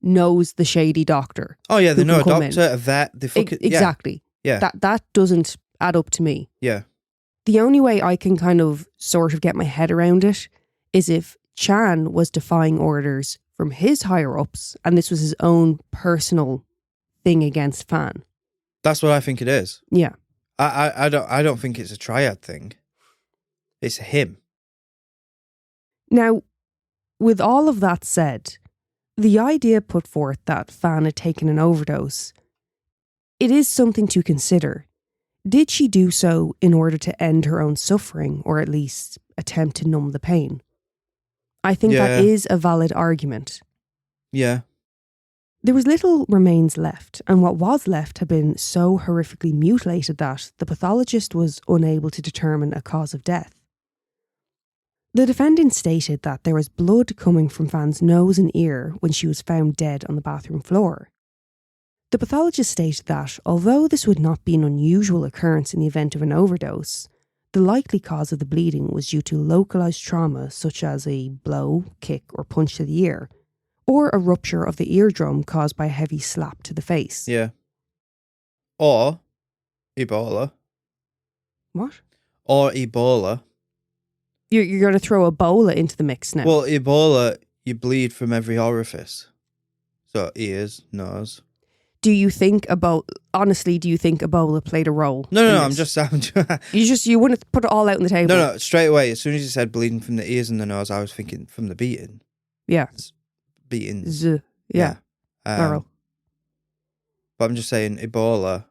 knows the shady doctor. Oh yeah, they who know a can come in. doctor, a vet. They fucking Exactly. Yeah. That doesn't add up to me. Yeah. The only way I can kind of sort of get my head around it is if Chan was defying orders from his higher ups, and this was his own personal thing against Fan. That's what I think it is. Yeah. I don't think it's a triad thing. It's him. Now, with all of that said, the idea put forth that Fan had taken an overdose, it is something to consider. Did she do so in order to end her own suffering, or at least attempt to numb the pain? I think that is a valid argument. Yeah. There was little remains left, and what was left had been so horrifically mutilated that the pathologist was unable to determine a cause of death. The defendant stated that there was blood coming from Fan's nose and ear when she was found dead on the bathroom floor. The pathologist stated that, although this would not be an unusual occurrence in the event of an overdose, the likely cause of the bleeding was due to localised trauma such as a blow, kick or punch to the ear, or a rupture of the eardrum caused by a heavy slap to the face. Yeah. Or Ebola. What? Or Ebola. You're going to throw Ebola into the mix now? Well, Ebola, you bleed from every orifice. So ears, nose. Do you think Ebola played a role? No, I'm just You want to put it all out on the table. No, straight away, as soon as you said bleeding from the ears and the nose, I was thinking from the beating. Yeah. Beatings. Yeah. Plural. But I'm just saying, Ebola,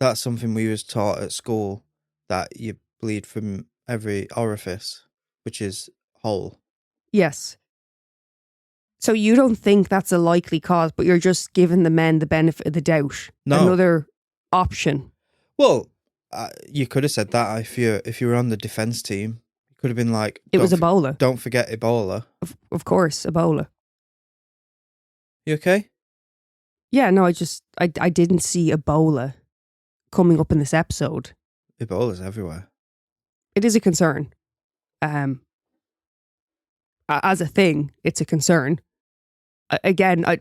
that's something we was taught at school, that you bleed from every orifice, which is whole. Yes. So you don't think that's a likely cause, but you're just giving the men the benefit of the doubt. No. Another option. Well, you could have said that if you were on the defence team. You could have been like... It was Ebola. Don't forget Ebola. Of course, Ebola. You okay? Yeah, no, I didn't see Ebola coming up in this episode. Ebola's everywhere. It is a concern. As a thing, it's a concern. Again, I'm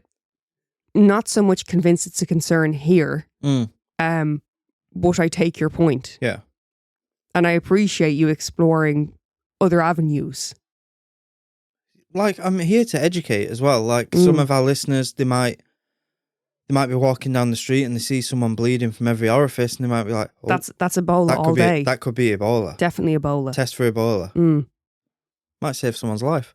not so much convinced it's a concern here. But I take your point. Yeah. And I appreciate you exploring other avenues. Like, I'm here to educate as well. Like, some of our listeners, they might be walking down the street and they see someone bleeding from every orifice and they might be like, oh, that's Ebola all day. That could be Ebola. Definitely Ebola. Test for Ebola. Might save someone's life.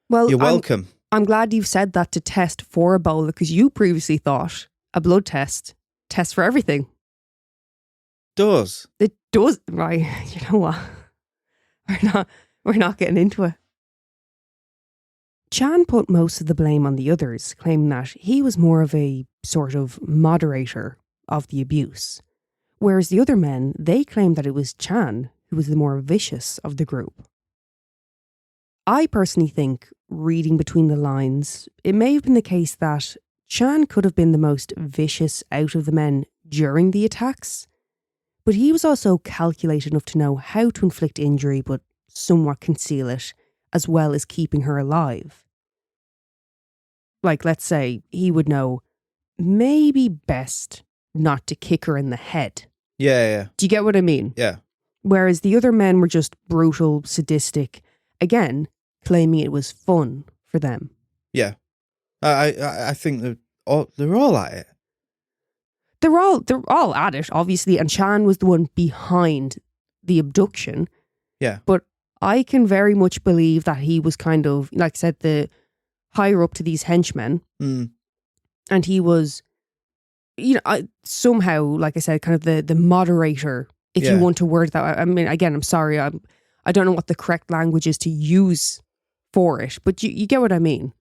Well, you're welcome. I'm glad you've said that, to test for Ebola, because you previously thought a blood test for everything. Does. It does. Right. You know what? We're not getting into it. Chan put most of the blame on the others, claiming that he was more of a sort of moderator of the abuse, whereas the other men, they claimed that it was Chan who was the more vicious of the group. I personally think, reading between the lines, it may have been the case that Chan could have been the most vicious out of the men during the attacks, but he was also calculated enough to know how to inflict injury but somewhat conceal it, as well as keeping her alive. Like, let's say, he would know maybe best not to kick her in the head. Yeah. Do you get what I mean? Yeah. Whereas the other men were just brutal, sadistic, again, claiming it was fun for them. Yeah. I think they're all at it. They're all at it, obviously, and Chan was the one behind the abduction. Yeah. But I can very much believe that he was kind of, like I said, the higher up to these henchmen. And he was, somehow, like I said, kind of the moderator, if you want to word that. I mean, again, I'm sorry, I don't know what the correct language is to use for it, but you get what I mean.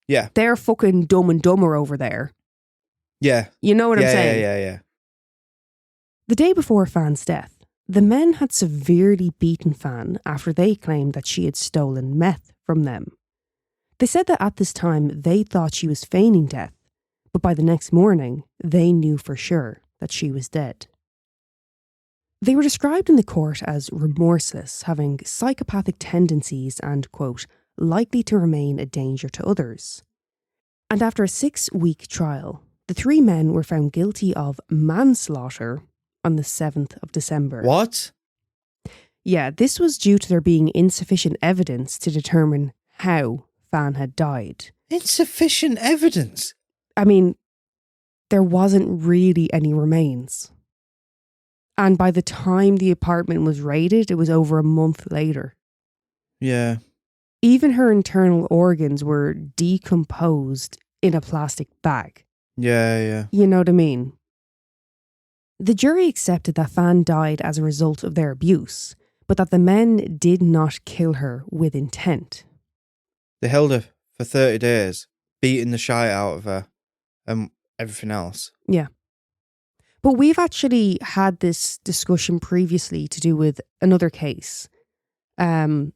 Yeah. They're fucking Dumb and Dumber over there. Yeah. You know what I'm saying? Yeah. The day before Fan's death, the men had severely beaten Fan after they claimed that she had stolen meth from them. They said that at this time they thought she was feigning death, but by the next morning, they knew for sure that she was dead. They were described in the court as remorseless, having psychopathic tendencies and, quote, likely to remain a danger to others. And after a 6-week trial, the 3 men were found guilty of manslaughter on the 7th of December. What? Yeah, this was due to there being insufficient evidence to determine how Fan had died. Insufficient evidence? I mean, there wasn't really any remains. And by the time the apartment was raided, it was over a month later. Yeah. Even her internal organs were decomposed in a plastic bag. Yeah. You know what I mean? The jury accepted that Fan died as a result of their abuse, but that the men did not kill her with intent. They held her for 30 days, beating the shite out of her and everything else. Yeah. But we've actually had this discussion previously to do with another case. When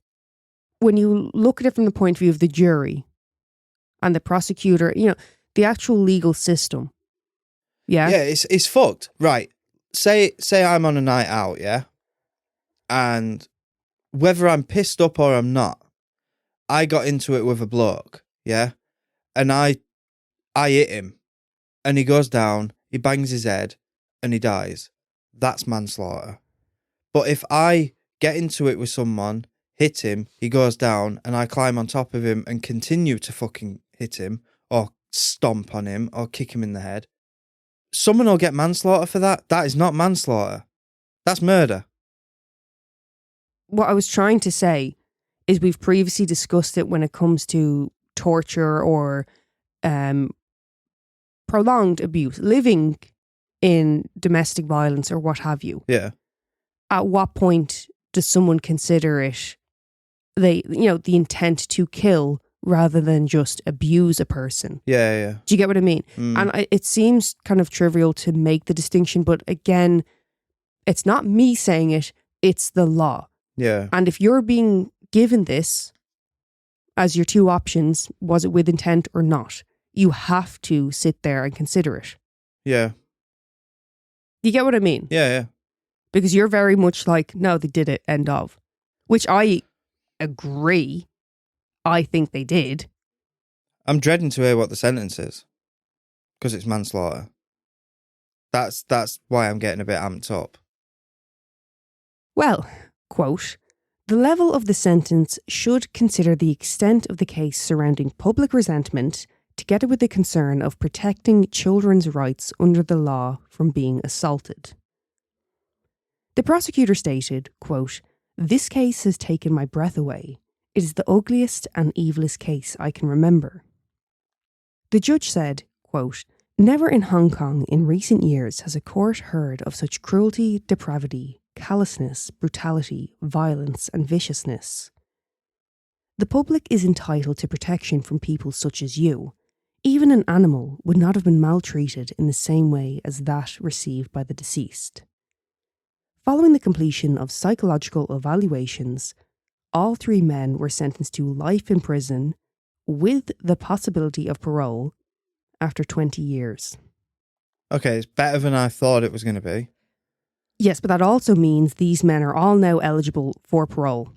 you look at it from the point of view of the jury and the prosecutor, you know, the actual legal system. Yeah. Yeah, it's fucked. Right. Say I'm on a night out, yeah? And whether I'm pissed up or I'm not, I got into it with a bloke, yeah? And I hit him. And he goes down, he bangs his head, and he dies. That's manslaughter. But if I get into it with someone, hit him, he goes down, and I climb on top of him and continue to fucking hit him, or stomp on him, or kick him in the head, someone will get manslaughter for that. That is not manslaughter. That's murder. What I was trying to say is we've previously discussed it when it comes to torture or prolonged abuse, living in domestic violence or what have you. Yeah. At what point does someone consider it the intent to kill rather than just abuse a person? Yeah. Do you get what I mean? Mm. And it seems kind of trivial to make the distinction, but again, it's not me saying it, it's the law. Yeah. And if you're being given this as your 2 options, was it with intent or not? You have to sit there and consider it. Yeah. You get what I mean? Yeah. Because you're very much like, no, they did it, end of. Which I agree. I think they did. I'm dreading to hear what the sentence is. Because it's manslaughter. That's why I'm getting a bit amped up. Well, quote, the level of the sentence should consider the extent of the case surrounding public resentment together with the concern of protecting children's rights under the law from being assaulted. The prosecutor stated, quote, this case has taken my breath away. It is the ugliest and evilest case I can remember. The judge said, quote, never in Hong Kong in recent years has a court heard of such cruelty, depravity, callousness, brutality, violence and viciousness. The public is entitled to protection from people such as you. Even an animal would not have been maltreated in the same way as that received by the deceased. Following the completion of psychological evaluations, all 3 men were sentenced to life in prison with the possibility of parole after 20 years. Okay, it's better than I thought it was going to be. Yes, but that also means these men are all now eligible for parole.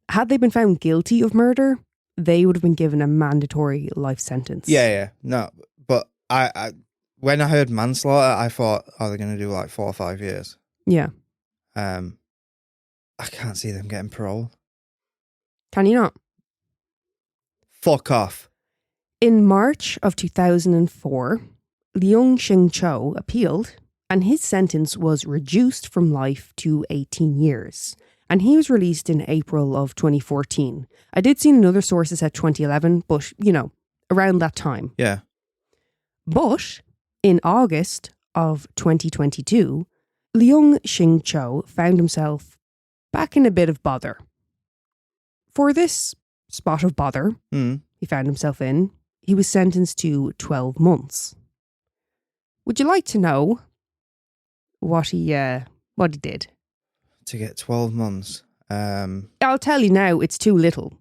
Had they been found guilty of murder, they would have been given a mandatory life sentence. Yeah. No, but I when I heard manslaughter, I thought, oh, they're going to do like 4 or 5 years. Yeah. I can't see them getting parole. Can you not? Fuck off. In March of 2004, Leung Shing-cho appealed and his sentence was reduced from life to 18 years. And he was released in April of 2014. I did see in another source it said 2011, but, around that time. Yeah. But in August of 2022, Leung Shing-cho found himself back in a bit of bother. For this spot of bother he found himself in, he was sentenced to 12 months. Would you like to know what he did? To get 12 months. I'll tell you now, it's too little,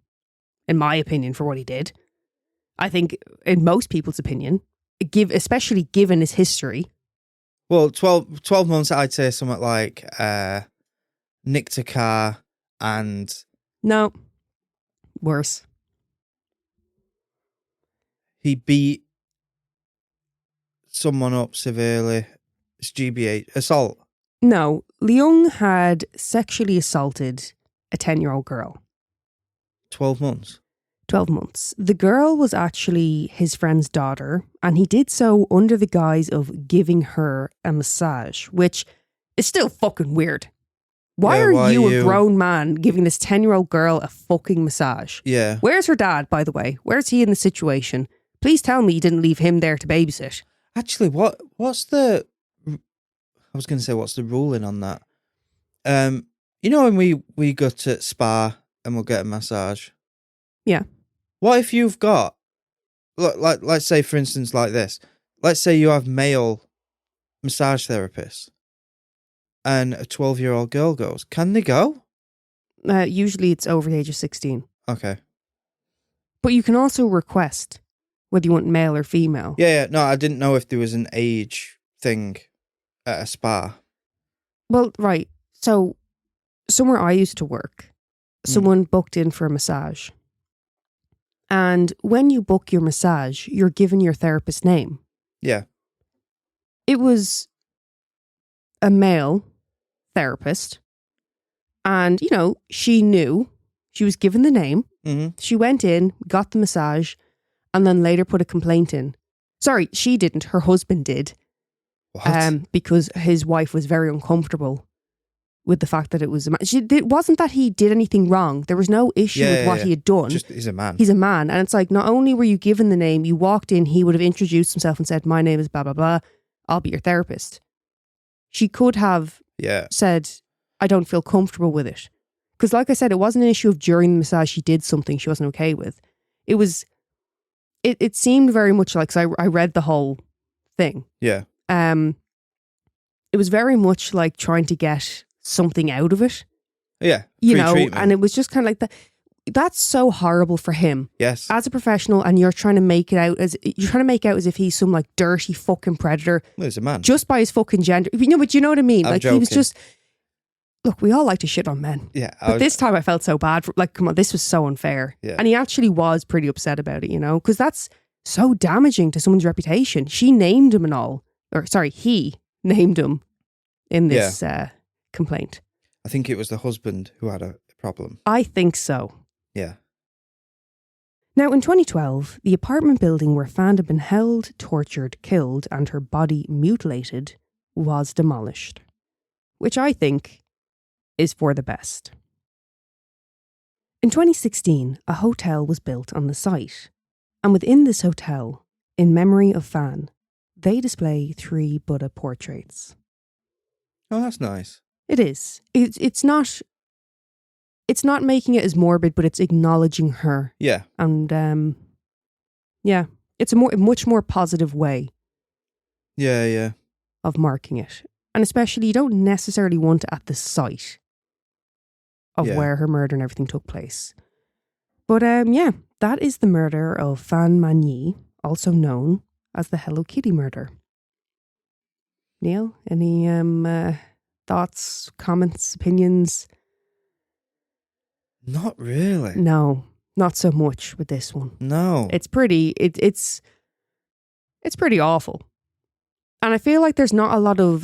in my opinion, for what he did. I think, in most people's opinion, especially given his history. Well, 12 months, I'd say something like nicked a car and... No. Worse. He beat someone up severely. It's GBH. Assault. No. Leung had sexually assaulted a 10-year-old girl. 12 months. 12 months. The girl was actually his friend's daughter, and he did so under the guise of giving her a massage, which is still fucking weird. Why are you a grown man giving this 10-year-old girl a fucking massage? Yeah. Where's her dad, by the way? Where's he in the situation? Please tell me you didn't leave him there to babysit. Actually, what's the... I was going to say, what's the ruling on that? You know when we go to spa and we'll get a massage? Yeah. What if you've got... Look, let's say, for instance, like this. Let's say you have male massage therapists and a 12-year-old girl goes. Can they go? Usually it's over the age of 16. Okay. But you can also request whether you want male or female. Yeah. No, I didn't know if there was an age thing at a spa. Well, right. So, somewhere I used to work, someone booked in for a massage. And when you book your massage, you're given your therapist's name. Yeah. It was a male therapist. And, you know, she knew. She was given the name. Mm-hmm. She went in, got the massage, and then later put a complaint in. Sorry, she didn't. Her husband did. What? Because his wife was very uncomfortable with the fact that it was a man. It wasn't that he did anything wrong. There was no issue with what he had done. Just, he's a man. He's a man. And it's like, not only were you given the name, you walked in, he would have introduced himself and said, my name is blah, blah, blah. I'll be your therapist. She could have said, I don't feel comfortable with it. Because like I said, it wasn't an issue of during the massage she did something she wasn't okay with. It was, it seemed very much like, because I read the whole thing. Yeah. It was very much like trying to get something out of it. Yeah. You know, treatment. and it was just kind of like that. That's so horrible for him. Yes. As a professional, and you're trying to make out as if he's some like dirty fucking predator. Well, he's a man. Just by his fucking gender. You know, but you know what I mean? I'm like joking. He was just, look, we all like to shit on men. Yeah. But this time I felt so bad for, like, come on, this was so unfair. Yeah. And he actually was pretty upset about it, you know, because that's so damaging to someone's reputation. She named him and all. Or sorry, he named him in this complaint. I think it was the husband who had a problem. I think so. Yeah. Now, in 2012, the apartment building where Fan had been held, tortured, killed, and her body mutilated was demolished, which I think is for the best. In 2016, a hotel was built on the site, and within this hotel, in memory of Fan, they display 3 Buddha portraits. Oh, that's nice. It is. It's not making it as morbid, but it's acknowledging her. Yeah. And it's a much more positive way. Yeah. Of marking it. And especially, you don't necessarily want it at the site of where her murder and everything took place. But that is the murder of Fan Man-yee, also known as the Hello Kitty murder. Neil, any thoughts, comments, opinions? Not really. No, not so much with this one. No. It's pretty it's pretty awful. And I feel like there's not a lot of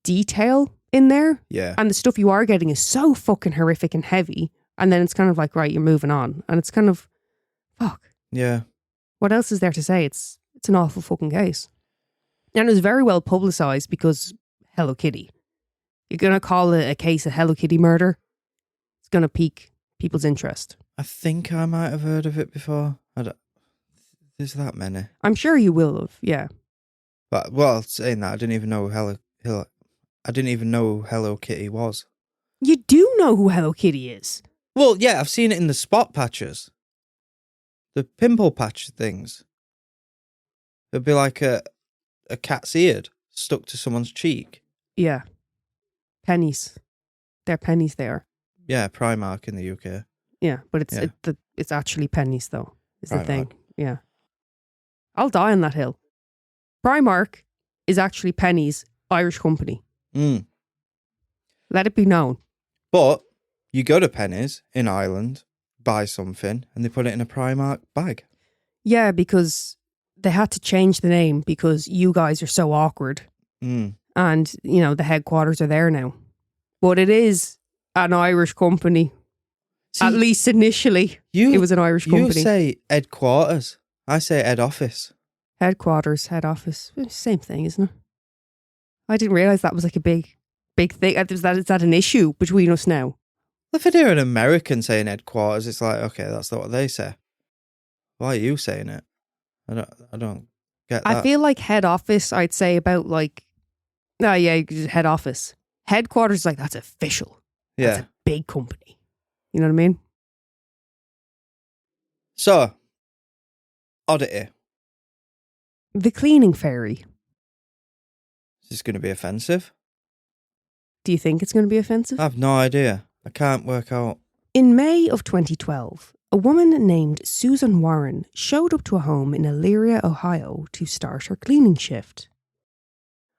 detail in there. Yeah. And the stuff you are getting is so fucking horrific and heavy. And then it's kind of like, right, you're moving on. And it's kind of, fuck. Yeah. What else is there to say? It's an awful fucking case. And it was very well publicised because Hello Kitty. You're going to call it a case of Hello Kitty murder. It's going to pique people's interest. I think I might have heard of it before. There's that many. I'm sure you will have, yeah. But, well, saying that, I didn't even know who Hello Kitty was. You do know who Hello Kitty is. Well, yeah, I've seen it in the spot patches. The pimple patch things. It'd be like a cat's ear stuck to someone's cheek. Yeah. Pennies. They're pennies there. Yeah, Primark in the UK. Yeah, but it's actually pennies though, is the Primark. thing. Yeah. I'll die on that hill. Primark, is actually Penny's Irish company. Mm. Let it be known. But you go to Penny's in Ireland, buy something, and they put it in a Primark bag. Yeah, because they had to change the name because you guys are so awkward. Mm. And, you know, the headquarters are there now. But it is an Irish company. See, at least initially, it was an Irish company. You say headquarters. I say head office. Headquarters, head office. Same thing, isn't it? I didn't realise that was like a big thing. Is that an issue between us now? If I hear an American saying headquarters, it's like, okay, that's not what they say. Why are you saying it? I don't get that. I feel like head office, I'd say about like, head office. Headquarters, like, that's official. Yeah. That's a big company. You know what I mean? So, oddity. The cleaning fairy. Is this going to be offensive? Do you think it's going to be offensive? I have no idea. I can't work out. In May of 2012, a woman named Susan Warren showed up to a home in Elyria, Ohio to start her cleaning shift.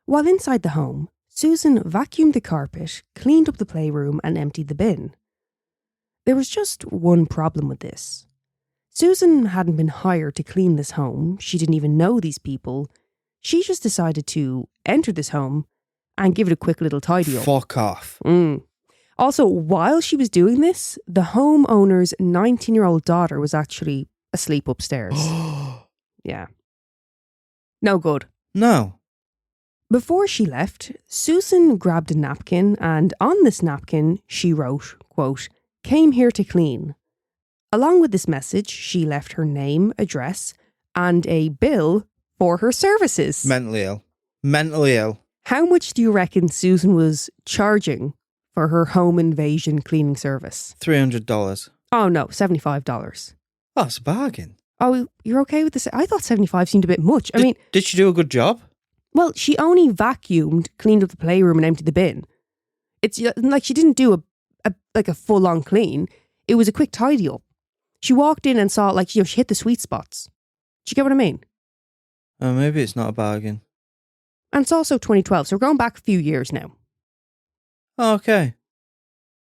While inside the home, Susan vacuumed the carpet, cleaned up the playroom and emptied the bin. There was just one problem with this. Susan hadn't been hired to clean this home. She didn't even know these people. She just decided to enter this home and give it a quick little tidy up. Fuck off. Also, while she was doing this, the homeowner's 19-year-old daughter was actually asleep upstairs. Yeah. No good. No. Before she left, Susan grabbed a napkin and on this napkin she wrote, quote, "Came here to clean." Along with this message, she left her name, address, and a bill for her services. Mentally ill. Mentally ill. How much do you reckon Susan was charging for her home invasion cleaning service? $300. Oh no, $75. Oh, that's a bargain. Oh, you're okay with this? I thought 75 seemed a bit much. I mean, did she do a good job? Well, she only vacuumed, cleaned up the playroom and emptied the bin. It's like she didn't do a full-on clean. It was a quick tidy up. She walked in and saw, like, she hit the sweet spots. Do you get what I mean? Oh, maybe it's not a bargain. And it's also 2012, so we're going back a few years now. Oh, okay.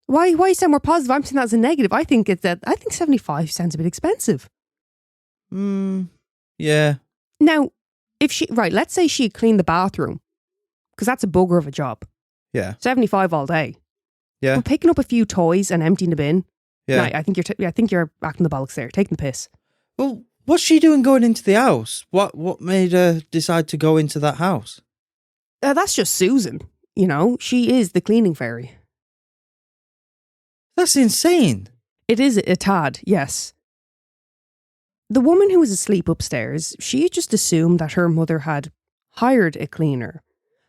Why you sound more positive? I'm saying that as a negative. I think 75 sounds a bit expensive. Yeah. Now, let's say she cleaned the bathroom, because that's a bugger of a job. Yeah. 75 all day. Yeah. But picking up a few toys and emptying the bin. Yeah. Right, I think you're acting the bollocks there, taking the piss. Well, what's she doing going into the house? What made her decide to go into that house? That's just Susan. You know, she is the cleaning fairy. That's insane. It is a tad, yes. The woman who was asleep upstairs, she just assumed that her mother had hired a cleaner.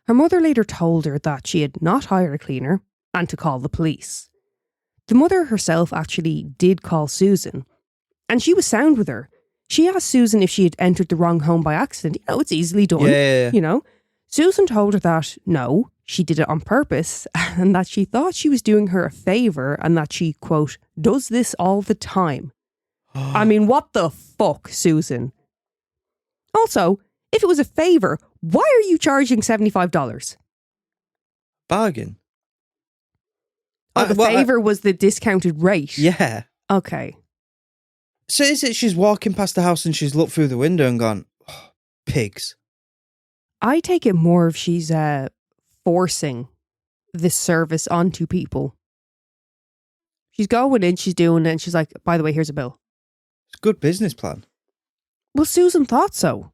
Her mother later told her that she had not hired a cleaner and to call the police. The mother herself actually did call Susan, and she was sound with her. She asked Susan if she had entered the wrong home by accident. You know, it's easily done. Yeah. You know, Susan told her that no, she did it on purpose and that she thought she was doing her a favour and that she, quote, does this all the time. I mean, what the fuck, Susan? Also, if it was a favour, why are you charging $75? Bargain. Oh, the favour was the discounted rate? Yeah. Okay. So is it she's walking past the house and she's looked through the window and gone, oh, pigs? I take it more if she's forcing this service onto people. She's going in, she's doing it, and she's like, by the way, here's a bill. It's a good business plan. Well, Susan thought so.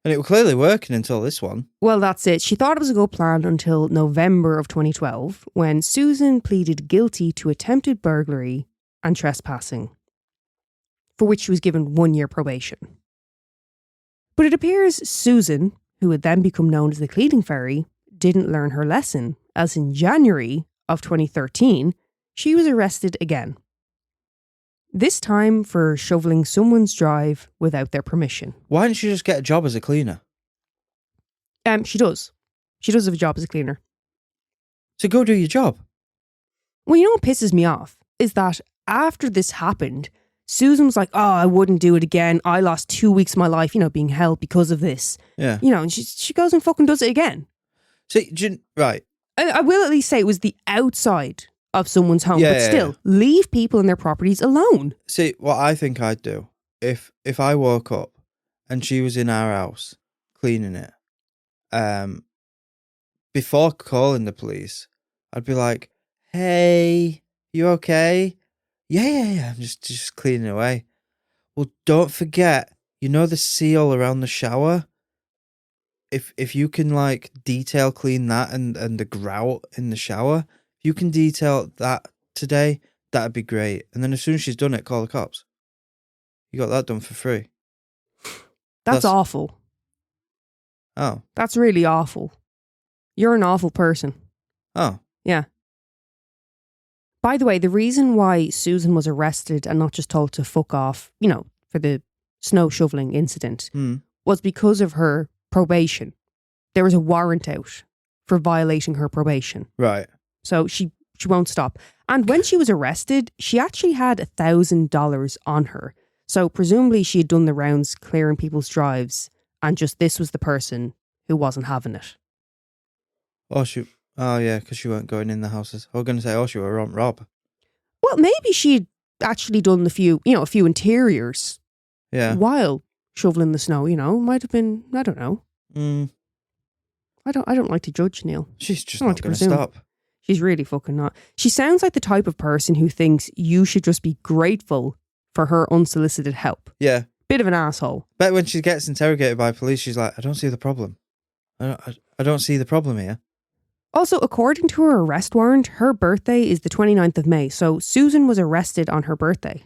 And it was clearly working until this one. Well, that's it. She thought it was a good plan until November of 2012, when Susan pleaded guilty to attempted burglary and trespassing, for which she was given 1 year probation. But it appears Susan, who would then become known as the cleaning fairy, didn't learn her lesson, as in January of 2013, she was arrested again. This time for shoveling someone's drive without their permission. Why didn't she just get a job as a cleaner? She does. She does have a job as a cleaner. So go do your job. Well, you know what pisses me off is that after this happened, Susan was like, oh, I wouldn't do it again. I lost 2 weeks of my life, being held because of this. Yeah. And she goes and fucking does it again. See, right. I will at least say it was the outside of someone's home, but still, leave people and their properties alone. See, what I think I'd do, if I woke up and she was in our house cleaning it, before calling the police, I'd be like, hey, you okay? Yeah, I'm just cleaning away. Well, don't forget, the seal around the shower? If you can, like, detail clean that and the grout in the shower, if you can detail that today, that'd be great. And then as soon as she's done it, call the cops. You got that done for free. That's awful. Oh. That's really awful. You're an awful person. Oh. Yeah. By the way, the reason why Susan was arrested and not just told to fuck off, for the snow shoveling incident, was because of her probation. There was a warrant out for violating her probation. Right. So she won't stop. And when she was arrested, she actually had $1,000 on her. So presumably she had done the rounds clearing people's drives, and just this was the person who wasn't having it. Oh yeah, because she weren't going in the houses. I was going to say, she were on Rob. Well, maybe she'd actually done a few interiors. Yeah. While shoveling the snow, might have been, I don't know. I don't like to judge, Neil. She's just not going to stop. She's really fucking not. She sounds like the type of person who thinks you should just be grateful for her unsolicited help. Yeah. Bit of an asshole. Bet when she gets interrogated by police, she's like, I don't see the problem. I don't see the problem here. Also, according to her arrest warrant, her birthday is the 29th of May, so Susan was arrested on her birthday.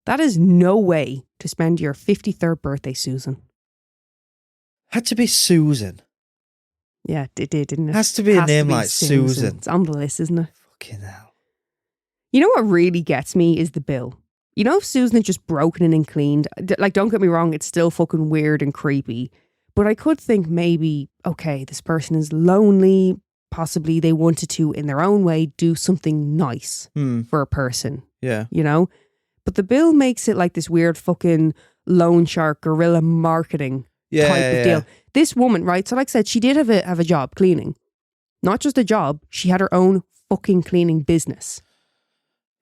That is no way to spend your 53rd birthday, Susan. Had to be Susan. Yeah, it did, didn't it? Has to be a name like Susan. It's on the list, isn't it? Fucking hell. You know what really gets me is the bill. If Susan had just broken in and cleaned, like, don't get me wrong, it's still fucking weird and creepy. But I could think maybe, okay, this person is lonely. Possibly they wanted to, in their own way, do something nice for a person. Yeah. But the bill makes it like this weird fucking loan shark guerrilla marketing type of deal. This woman, right? So like I said, she did have a job cleaning. Not just a job, she had her own fucking cleaning business.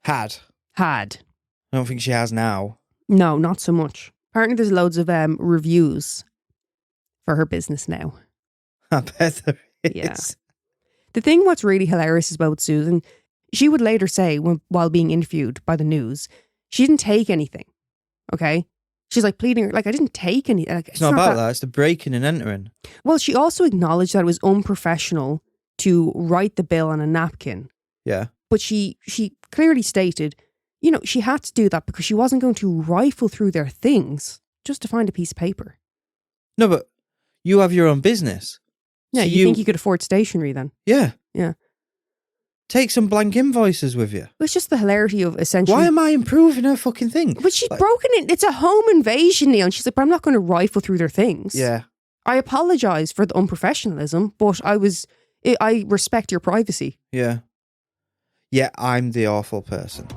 Had. I don't think she has now. No, not so much. Apparently there's loads of reviews for her business now. I bet there is. Yeah. The thing what's really hilarious about Susan, she would later say while being interviewed by the news, she didn't take anything. Okay? She's like pleading, like, I didn't take any. Like, it's not about that. It's the breaking and entering. Well, she also acknowledged that it was unprofessional to write the bill on a napkin. Yeah. But she clearly stated, she had to do that because she wasn't going to rifle through their things just to find a piece of paper. No, but you have your own business. Yeah, so you think you could afford stationery then? Yeah. Yeah. Take some blank invoices with you. It's just the hilarity of essentially... Why am I improving her fucking thing? But she's broken it. It's a home invasion, Neil. And she's like, but I'm not going to rifle through their things. Yeah. I apologise for the unprofessionalism, but I respect your privacy. Yeah. Yeah, I'm the awful person.